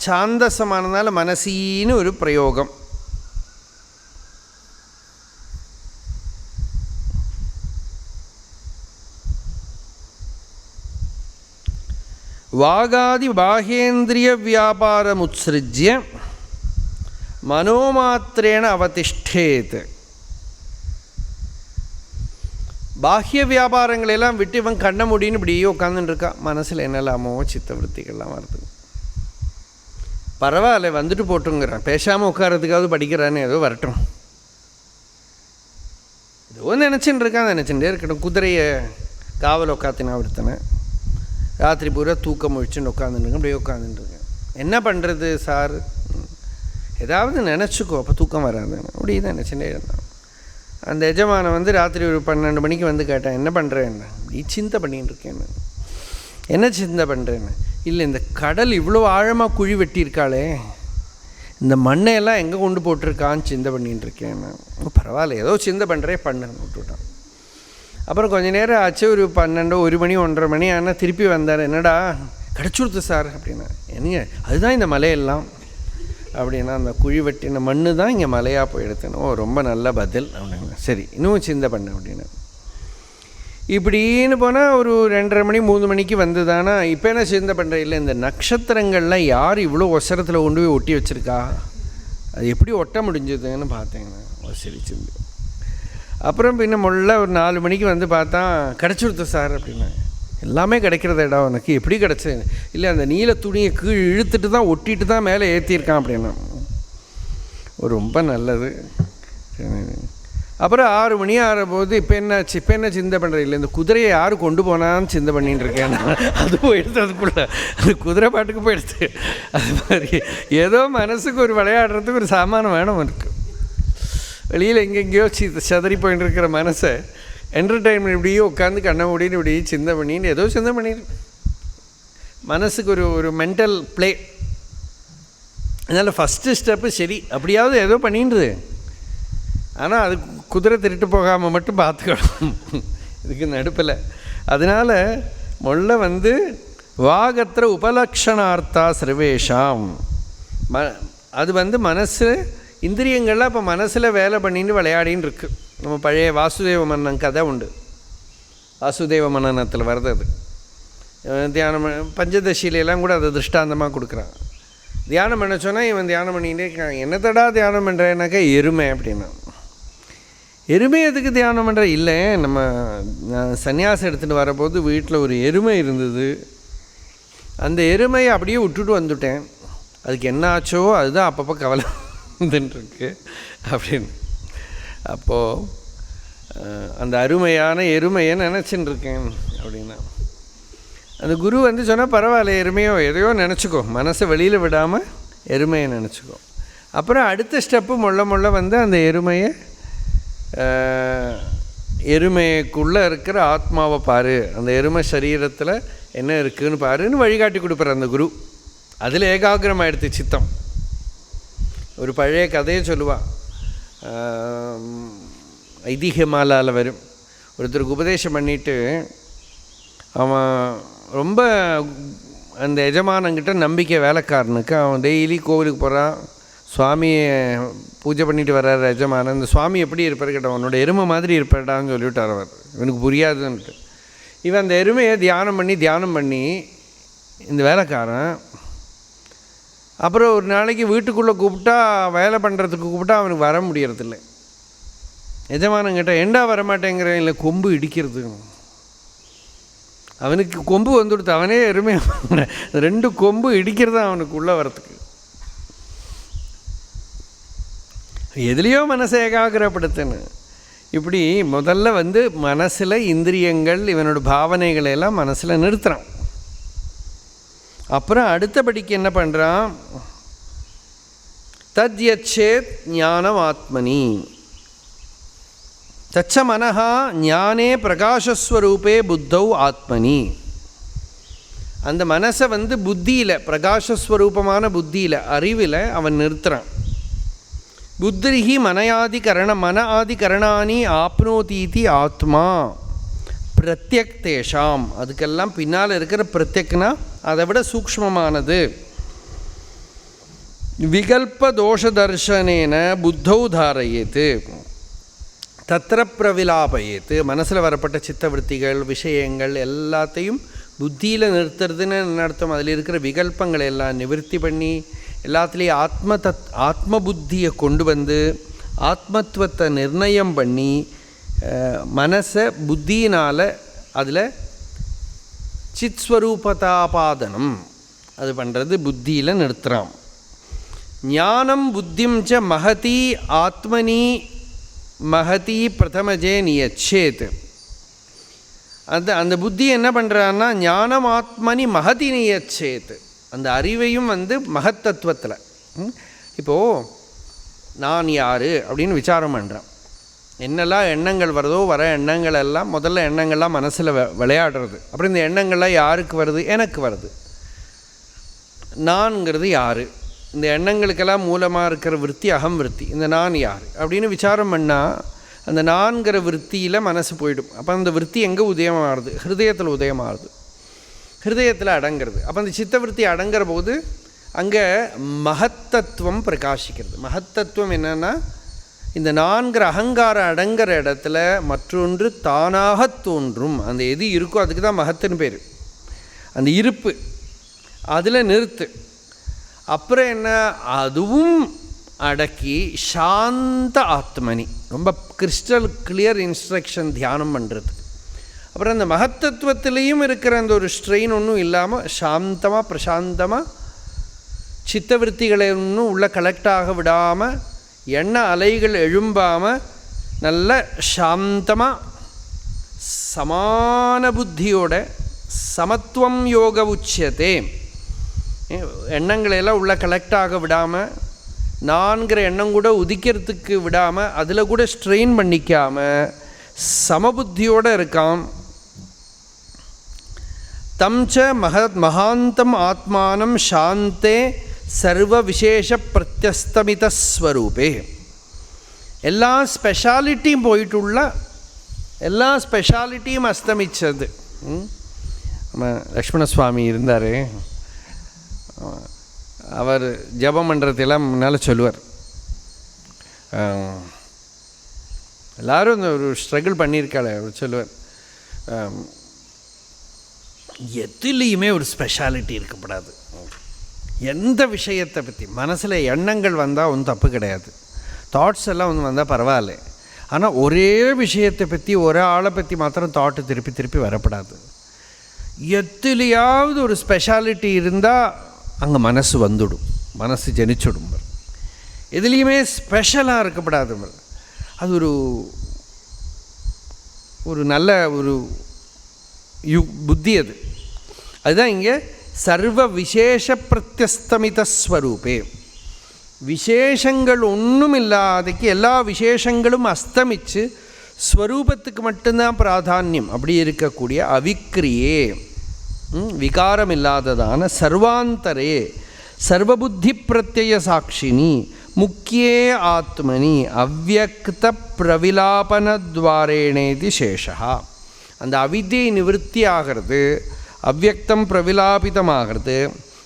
சாந்தசமானதால் மனசின்னு ஒரு பிரயோகம். வாகாதி பாஹேந்திரிய வியாபாரமுத்ஸ்ருஜ்ய மனோமாத்திரேண அவதிஷ்டேத். பாஹ்ய வியாபாரங்களெல்லாம் விட்டு இவன் கண்ண முடின்னு இப்படியே உட்காந்துட்டு இருக்கா. மனசில் என்னெல்லாமோ சித்தவருத்திகள்லாம் வருது. பரவாயில்ல வந்துட்டு போட்டுங்கிறான், பேசாமல் உட்காரத்துக்காவது படிக்கிறான்னு ஏதோ வரட்டும், ஏதோ நினச்சின்னு இருக்கான், நினச்சிட்டே இருக்கட்டும். குதிரையை காவல் உட்காத்தினா ஒருத்தனை ராத்திரி பூரா தூக்கம் முழிச்சுன்னு உட்காந்துருக்கேன். அப்படியே உட்காந்துட்டுருக்கேன். என்ன பண்ணுறது சார்? ஏதாவது நினச்சிக்கோ, அப்போ தூக்கம் வராது. அப்படி தான் நினச்சிட்டே இருந்தான். அந்த எஜமானை வந்து ராத்திரி ஒரு 12 மணிக்கு வந்து கேட்டேன், என்ன பண்ணுறேன்னு. இப்படி சிந்தை பண்ணின்னு இருக்கேன்னு. என்ன சிந்தை பண்ணுறேன்னு. இல்லை, இந்த கடல் இவ்வளோ ஆழமாக குழி வெட்டியிருக்காளே, இந்த மண்ணையெல்லாம் எங்கே கொண்டு போட்டிருக்கான்னு சிந்தை பண்ணின்னு இருக்கேன்னு. பரவாயில்ல, ஏதோ சிந்தை பண்ணுறேன் பண்ணுன்னு விட்டுவிட்டான். அப்புறம் கொஞ்சம் நேரம் ஆச்சு, ஒரு 12, 1 மணி 1:30 மணி ஆனால் திருப்பி வந்தார். என்னடா கிடச்சுடுத்து சார் அப்படின்னா. என்னங்க அதுதான் இந்த மலையெல்லாம் அப்படின்னா, அந்த குழி வெட்டின மண் தான் இங்கே மலையாக போயிடுத்துனோ. ரொம்ப நல்ல பதில் அப்படின்னா. சரி, இன்னும் சிந்தை பண்ண அப்படின்னு. இப்படின்னு போனால் ஒரு 2:30 மணி 3 மணிக்கு வந்ததானா, இப்போ என்ன சிந்தை பண்ணுற? இல்லை, இந்த நட்சத்திரங்கள்லாம் யார் இவ்வளோ ஒசரத்தில் கொண்டு போய் ஒட்டி வச்சுருக்கா, அது எப்படி ஒட்ட முடிஞ்சதுன்னு பார்த்தேங்கண்ணா. சரி சிந்தை. அப்புறம் பின்ன முள்ள ஒரு 4 மணிக்கு வந்து பார்த்தா, கிடச்சிடுத்து சார் அப்படின்னா. எல்லாமே கிடைக்கிறத இடம் உனக்கு எப்படி கிடச்சது? இல்லை, அந்த நீல துணியை கீழ் இழுத்துட்டு தான் ஒட்டிட்டு தான் மேலே ஏற்றிருக்கான் அப்படின்னா. ரொம்ப நல்லது. அப்புறம் 6 மணி ஆகிறபோது இப்போ என்னாச்சு, இப்போ என்ன சிந்தை பண்ணுறது? இல்லை, இந்த குதிரையை யார் கொண்டு போனான்னு சிந்தை பண்ணின்னு இருக்கேன். அது போயிடுது, அதுக்குள்ள அது குதிரை பாட்டுக்கு போயிடுது. அது மாதிரி ஏதோ மனசுக்கு ஒரு விளையாடுறதுக்கு ஒரு சாமானம் வேணும் இருக்குது. வெளியில் எங்கெங்கேயோ சதறி போயின்னு இருக்கிற மனசை என்டர்டெயின்மெண்ட் இப்படியே உட்காந்து கண்ணை மூடின்னு இப்படி சிந்தை பண்ணின்னு ஏதோ சிந்தை பண்ணிடு. மனசுக்கு ஒரு மென்டல் ப்ளே. அதனால் ஃபஸ்ட்டு ஸ்டெப்பு சரி, அப்படியாவது ஏதோ பண்ணிடுது. ஆனால் அது குதிரை திருட்டு போகாமல் மட்டும் பார்த்துக்கணும் இதுக்கு நடுப்பில். அதனால் முள்ள வந்து வாகத்திர உபலக்ஷணார்த்தா சர்வேஷாம். அது வந்து மனசு இந்திரியங்கள்லாம் இப்போ மனசில் வேலை பண்ணின்னு விளையாடின்னு இருக்குது. நம்ம பழைய வாசுதேவ மன்னன் கதை உண்டு. வாசுதேவ மன்னனத்தில் வருது அது. தியானம் பஞ்சதசியிலெல்லாம் கூட அதை திருஷ்டாந்தமாக கொடுக்குறான். தியானம் பண்ண சொன்னால் இவன் தியானம் பண்ணிகிட்டே இருக்கான். என்னத்தடா தியானம் பண்ணுறேன்னாக்கா எருமை அப்படின்னா. எருமை எதுக்கு தியானம் பண்ணுற? இல்லை, நம்ம சன்னியாசம் எடுத்துகிட்டு வரபோது வீட்டில் ஒரு எருமை இருந்தது. அந்த எருமையை அப்படியே விட்டுட்டு வந்துட்டேன். அதுக்கு என்ன ஆச்சோ அதுதான் அப்பப்போ கவலை வந்துட்டுருக்கு அப்படின்னு. அப்போது அந்த அருமையான எருமையை நினச்சின்னு இருக்கேன் அப்படின்னா. அந்த குரு வந்து சொன்னால் பரவாயில்ல, எருமையோ எதையோ நினச்சிக்கோ, மனசை வெளியில் விடாமல் எருமையை நினச்சிக்கோ. அப்புறம் அடுத்த ஸ்டெப்பு முள்ள வந்து அந்த எருமைக்குள்ளே இருக்கிற ஆத்மாவை பாரு, அந்த எருமை சரீரத்தில் என்ன இருக்குதுன்னு பாருன்னு வழிகாட்டி கொடுப்பார் அந்த குரு. அதில் ஏகாகிரமாகிடுது சித்தம். ஒரு பழைய கதையை சொல்லுவாள், ஐதிஹ்யமாலாவில் வரும். ஒருத்தருக்கு உபதேசம் பண்ணிவிட்டு அவன் ரொம்ப அந்த எஜமானங்கிட்ட நம்பிக்கை வேலைக்காரனுக்கு. அவன் டெய்லி கோவிலுக்கு போகிறான், சுவாமியை பூஜை பண்ணிட்டு வர்றார் எஜமானன். இந்த சுவாமி எப்படி இருப்பார் கேட்டால், அவனோட எருமை மாதிரி இருப்பாடான்னு சொல்லிவிட்டார் அவர். இவனுக்கு புரியாதுன்ட்டு இவன் அந்த எருமையை தியானம் பண்ணி இந்த வேலைக்காரன். அப்புறம் ஒரு நாளைக்கு வீட்டுக்குள்ளே கூப்பிட்டா, வேலை பண்ணுறதுக்கு கூப்பிட்டா அவனுக்கு வர முடியறதில்ல. எஜமானம் கேட்டால், ஏண்டா வரமாட்டேங்கிறேன்? இல்லை, கொம்பு இடிக்கிறது. அவனுக்கு கொம்பு வந்துடுத்து, அவனே எருமை 2 கொம்பு இடிக்கிறது அவனுக்கு உள்ளே வரத்துக்கு. எதுலேயோ மனசை ஏகாகிரப்படுத்துன்னு. இப்படி முதல்ல வந்து மனசில் இந்திரியங்கள் இவனோட பாவனைகளை எல்லாம் மனசில் நிறுத்துகிறான். அப்புறம் அடுத்தபடிக்கு என்ன பண்ணுறான்? தத்யச்சேத் ஞானம் ஆத்மனி தச்ச மனஹா ஞானே பிரகாசஸ்வரூபே புத்தௌ ஆத்மனி. அந்த மனசை வந்து புத்தியில், பிரகாசஸ்வரூபமான புத்தியில், அறிவில் அவன் நிறுத்துகிறான். புத்திரிஹி மன ஆதி கரணானி ஆப்னோதீதி ஆத்மா பிரத்யக் தேஷாம். அதுக்கெல்லாம் பின்னால் இருக்கிற பிரத்யக்னா அதை விட சூக்ஷ்மமானது. விகல்ப தோஷ தர்ஷனேன புத்தௌ தாரயேத்து தத்திர பிரவிலாபயேத்து. மனசில் வரப்பட்ட சித்தவருத்திகள் விஷயங்கள் எல்லாத்தையும் புத்தியில் நிறுத்துறதுன்னு அர்த்தம். அதில் இருக்கிற விகல்பங்களை எல்லாம் நிவர்த்தி பண்ணி எல்லாத்துலேயும் ஆத்ம புத்தியை கொண்டு வந்து ஆத்மத்துவத்தை நிர்ணயம் பண்ணி மனசை புத்தியினால் அதில் சித்ஸ்வரூபதாபாதனம் அது பண்ணுறது புத்தியில் நிறுத்துகிறான். ஞானம் புத்திம் ச மகதி ஆத்மனி மகதி பிரதமஜே நியச்சேத். அந்த புத்தி என்ன பண்ணுறான்னா ஞானம் ஆத்மனி மகதி நியச்சேத், அந்த அறிவையும் மகத்தத்துவத்தில். இப்போது நான் யார் அப்படின்னு விசாரம் பண்ணுறேன். என்னெல்லாம் எண்ணங்கள் வருதோ வர எண்ணங்கள் எல்லாம் முதல்ல எண்ணங்கள்லாம் மனசில் விளையாடுறது. அப்புறம் இந்த எண்ணங்கள்லாம் யாருக்கு வருது? எனக்கு வருது. நான்கிறது யார்? இந்த எண்ணங்களுக்கெல்லாம் மூலமாக இருக்கிற விற்பி அகம் விற்பி. இந்த நான் யார் அப்படின்னு விசாரம் பண்ணால் அந்த நான்கிற விற்பியில் மனசு போயிடும். அப்போ அந்த விற்பி எங்கே உதயமாகுது? ஹிருதயத்தில் உதயமாகுது, ஹிருதயத்தில் அடங்கிறது. அப்போ அந்த சித்தவிற்பி அடங்கிற போது அங்கே மகத்தத்துவம் பிரகாசிக்கிறது. மகத்தத்துவம் என்னென்னா இந்த நான்கிற அகங்காரம் அடங்கிற இடத்துல மற்றொன்று தானாக தோன்றும். அந்த எது இருக்கோ அதுக்கு தான் மகத்துன்னு பேர். அந்த இருப்பு அதில் நிறுத்து. அப்புறம் என்ன, அதுவும் அடக்கி சாந்த ஆத்மனி, ரொம்ப கிறிஸ்டல் கிளியர் இன்ஸ்ட்ரக்ஷன் தியானம் பண்ணுறது. அப்புறம் அந்த மகத்தத்துவத்திலையும் இருக்கிற அந்த ஒரு ஸ்ட்ரெயின் ஒன்றும் இல்லாமல் சாந்தமாக பிரசாந்தமாக சித்தவிற்த்திகளை ஒன்றும் உள்ளே கலெக்டாக விடாமல் எண்ண அலைகள் எழும்பாமல் நல்ல சாந்தமாக சமான புத்தியோட சமத்துவம் யோக உச்சியத்தே. எண்ணங்களையெல்லாம் உள்ளே கலெக்டாக விடாமல், நான்கிற எண்ணம் கூட உதிக்கிறதுக்கு விடாமல், அதில் கூட ஸ்ட்ரெயின் பண்ணிக்காமல் சமபுத்தியோடு இருக்கான். தம்ச மகாந்தம் ஆத்மானம் சாந்தே சர்வ விசேஷ பிரத்யஸ்தமிதஸ்வரூபே. எல்லா ஸ்பெஷாலிட்டியும் போயிட்டுள்ள, எல்லா ஸ்பெஷாலிட்டியும் அஸ்தமிச்சது. நம்ம லக்ஷ்மணசுவாமி இருந்தார், அவர் ஜபம் பண்ணுறதெல்லாம் முன்னால் சொல்லுவார். எல்லோரும் இந்த ஒரு ஸ்ட்ரகிள் பண்ணியிருக்காள். அவர் சொல்லுவார், எதுலேயுமே ஒரு ஸ்பெஷாலிட்டி இருக்கப்படாது. எந்த விஷயத்தை பற்றி மனசில் எண்ணங்கள் வந்தால் ஒன்றும் தப்பு கிடையாது, தாட்ஸ் எல்லாம் ஒன்று வந்தால் பரவாயில்ல. ஆனால் ஒரே விஷயத்தை பற்றி ஒரே ஆளை பற்றி மாத்திரம் தாட்டு திருப்பி திருப்பி வரப்படாது. எதுலையாவது ஒரு ஸ்பெஷாலிட்டி இருந்தால் அங்கே மனசு வந்துடும், மனசு ஜனிச்சுடும். எதுலேயுமே ஸ்பெஷலாக இருக்கப்படாது. அது ஒரு நல்ல ஒரு புத்தி. அதுதான் இங்கே சர்வ விசேஷ பிரத்யஸ்தமிதஸ்வரூபே. விசேஷங்கள் ஒன்றும் இல்லாதக்கு எல்லா விசேஷங்களும் அஸ்தமித்து ஸ்வரூபத்துக்கு மட்டும்தான் பிராதானியம். அப்படி இருக்கக்கூடிய அவிக்ரியே, விகாரம் இல்லாததான சர்வாந்தரே சர்வபுத்தி பிரத்யய சாட்சினி முக்கியே ஆத்மனி அவ்யக்த பிரவிலாபனத்வாரேணேதி சேஷா. அந்த அவித்யை நிவர்த்தி ஆகிறது, அவ்யக்தம் பிரவிலாபிதமாகிறது.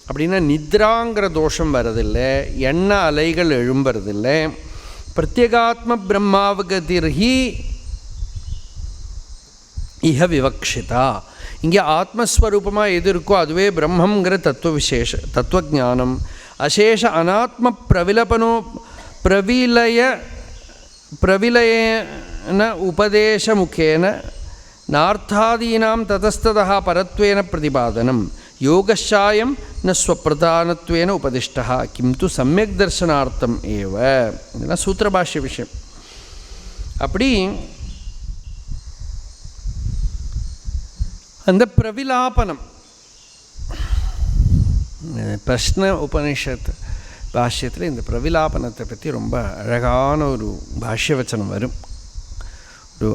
அப்படின்னா நித்ராங்கிற தோஷம் வரதில்லை, எண்ண அலைகள் எழும்புறதில்லை. பிரத்யேகாத்ம பிரம்மாவகதிர்ஹி இஹ விவக்ஷிதா. இங்கே ஆத்மஸ்வரூபமாக எது இருக்கோ அதுவே பிரம்மங்கிற தத்துவஜானம். அசேஷ அனாத்ம பிரவிலயன உபதேசமுகேன நார்த்தாதீனாம் ததஸ்ததா பரத்வேன பிரதிபாதனம் யோகஷாயம் ந ஸ்வப்பிரதானத்வேன உபதிஷ்டா கிம்து சமயக் தர்சனார்த்தம் ஏவ. இதெல்லாம் சூத்திரபாஷ்ய விஷயம். அப்படி அந்த பிரவிலாபனம், பிரஷ்ன உபனிஷத் பாஷ்யத்தில் இந்த பிரவிலாபனத்தை பற்றி ரொம்ப அழகான ஒரு பாஷ்ய வச்சனம் வரும்.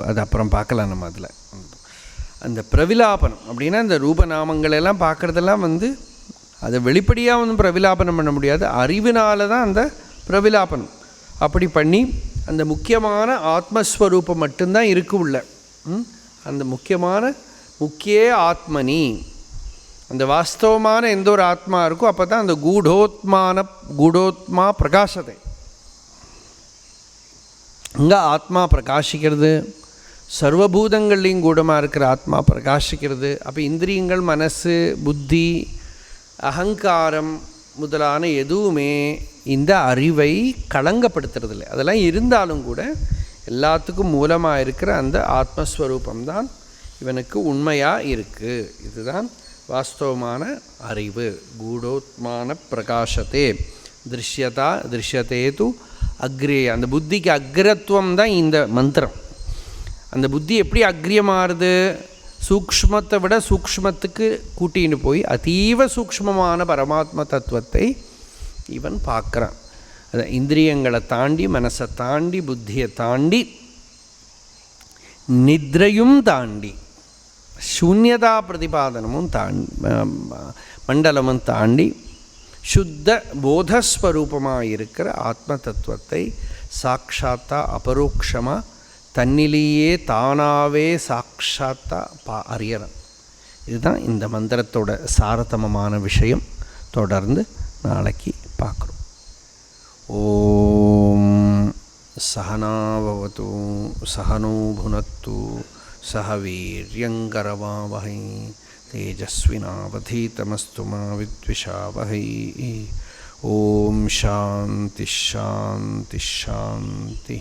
அது அப்புறம் பார்க்கலாம் நம்ம. அதில் அந்த பிரவிலாபனம் அப்படின்னா இந்த ரூபநாமங்கள் எல்லாம் பார்க்குறதெல்லாம் அதை வெளிப்படையாக பிரவிலாபனம் பண்ண முடியாது, அறிவினால தான் அந்த பிரவிலாபனம். அப்படி பண்ணி அந்த முக்கியமான ஆத்மஸ்வரூபம் மட்டும்தான் இருக்கு உள்ள. அந்த முக்கிய ஆத்மனி, அந்த வாஸ்தவமான எந்த ஒரு ஆத்மா இருக்கோ அப்போ தான் அந்த கூடோத்மா பிரகாசத்தை. அங்கே ஆத்மா பிரகாசிக்கிறது, சர்வபூதங்கள்லேயும் கூடமாக இருக்கிற ஆத்மா பிரகாசிக்கிறது. அப்போ இந்திரியங்கள், மனசு, புத்தி, அகங்காரம் முதலான எதுவுமே இந்த அறிவை களங்கப்படுத்துறதில்லை. அதெல்லாம் இருந்தாலும் கூட எல்லாத்துக்கும் மூலமாக இருக்கிற அந்த ஆத்மஸ்வரூபம்தான் இவனுக்கு உண்மையாக இருக்குது. இதுதான் வாஸ்தவமான அறிவு. கூடோத்மான பிரகாசத்தே திருஷ்யத்தே து அக்ரே. அந்த புத்திக்கு அக்ரத்துவம் தான் இந்த மந்திரம். அந்த புத்தி எப்படி அக்ரியமாறுது? சூக்ஷ்மத்தை விட சூக்ஷ்மத்துக்கு கூட்டின்னு போய் அதீவ சூக்ஷ்மமான பரமாத்ம தத்துவத்தை இவன் பார்க்குறான். அதை இந்திரியங்களை தாண்டி, மனசை தாண்டி, புத்தியை தாண்டி, நித்ரையும் தாண்டி, சூன்யதா பிரதிபாதனமும் தாண்டி, மண்டலமும் தாண்டி, சுத்த போதஸ்வரூபமாக இருக்கிற ஆத்ம தத்துவத்தை சாட்சாத்தா அபரோக்ஷமாக தன்னிலேயே தானாகவே சாட்சாத்தா அறியணும். இதுதான் இந்த மந்திரத்தோட சாரதமமான விஷயம். தொடர்ந்து நாளைக்கு பார்க்குறோம். ஓம் சகனாவது சகனோ புனத்து சக வீர்யங்கரவாவஹை தேஜஸ்வினாவதீதமஸ்து மா வித்விஷாவஹை. ஓம் சாந்தி ஷாந்தி ஷாந்தி.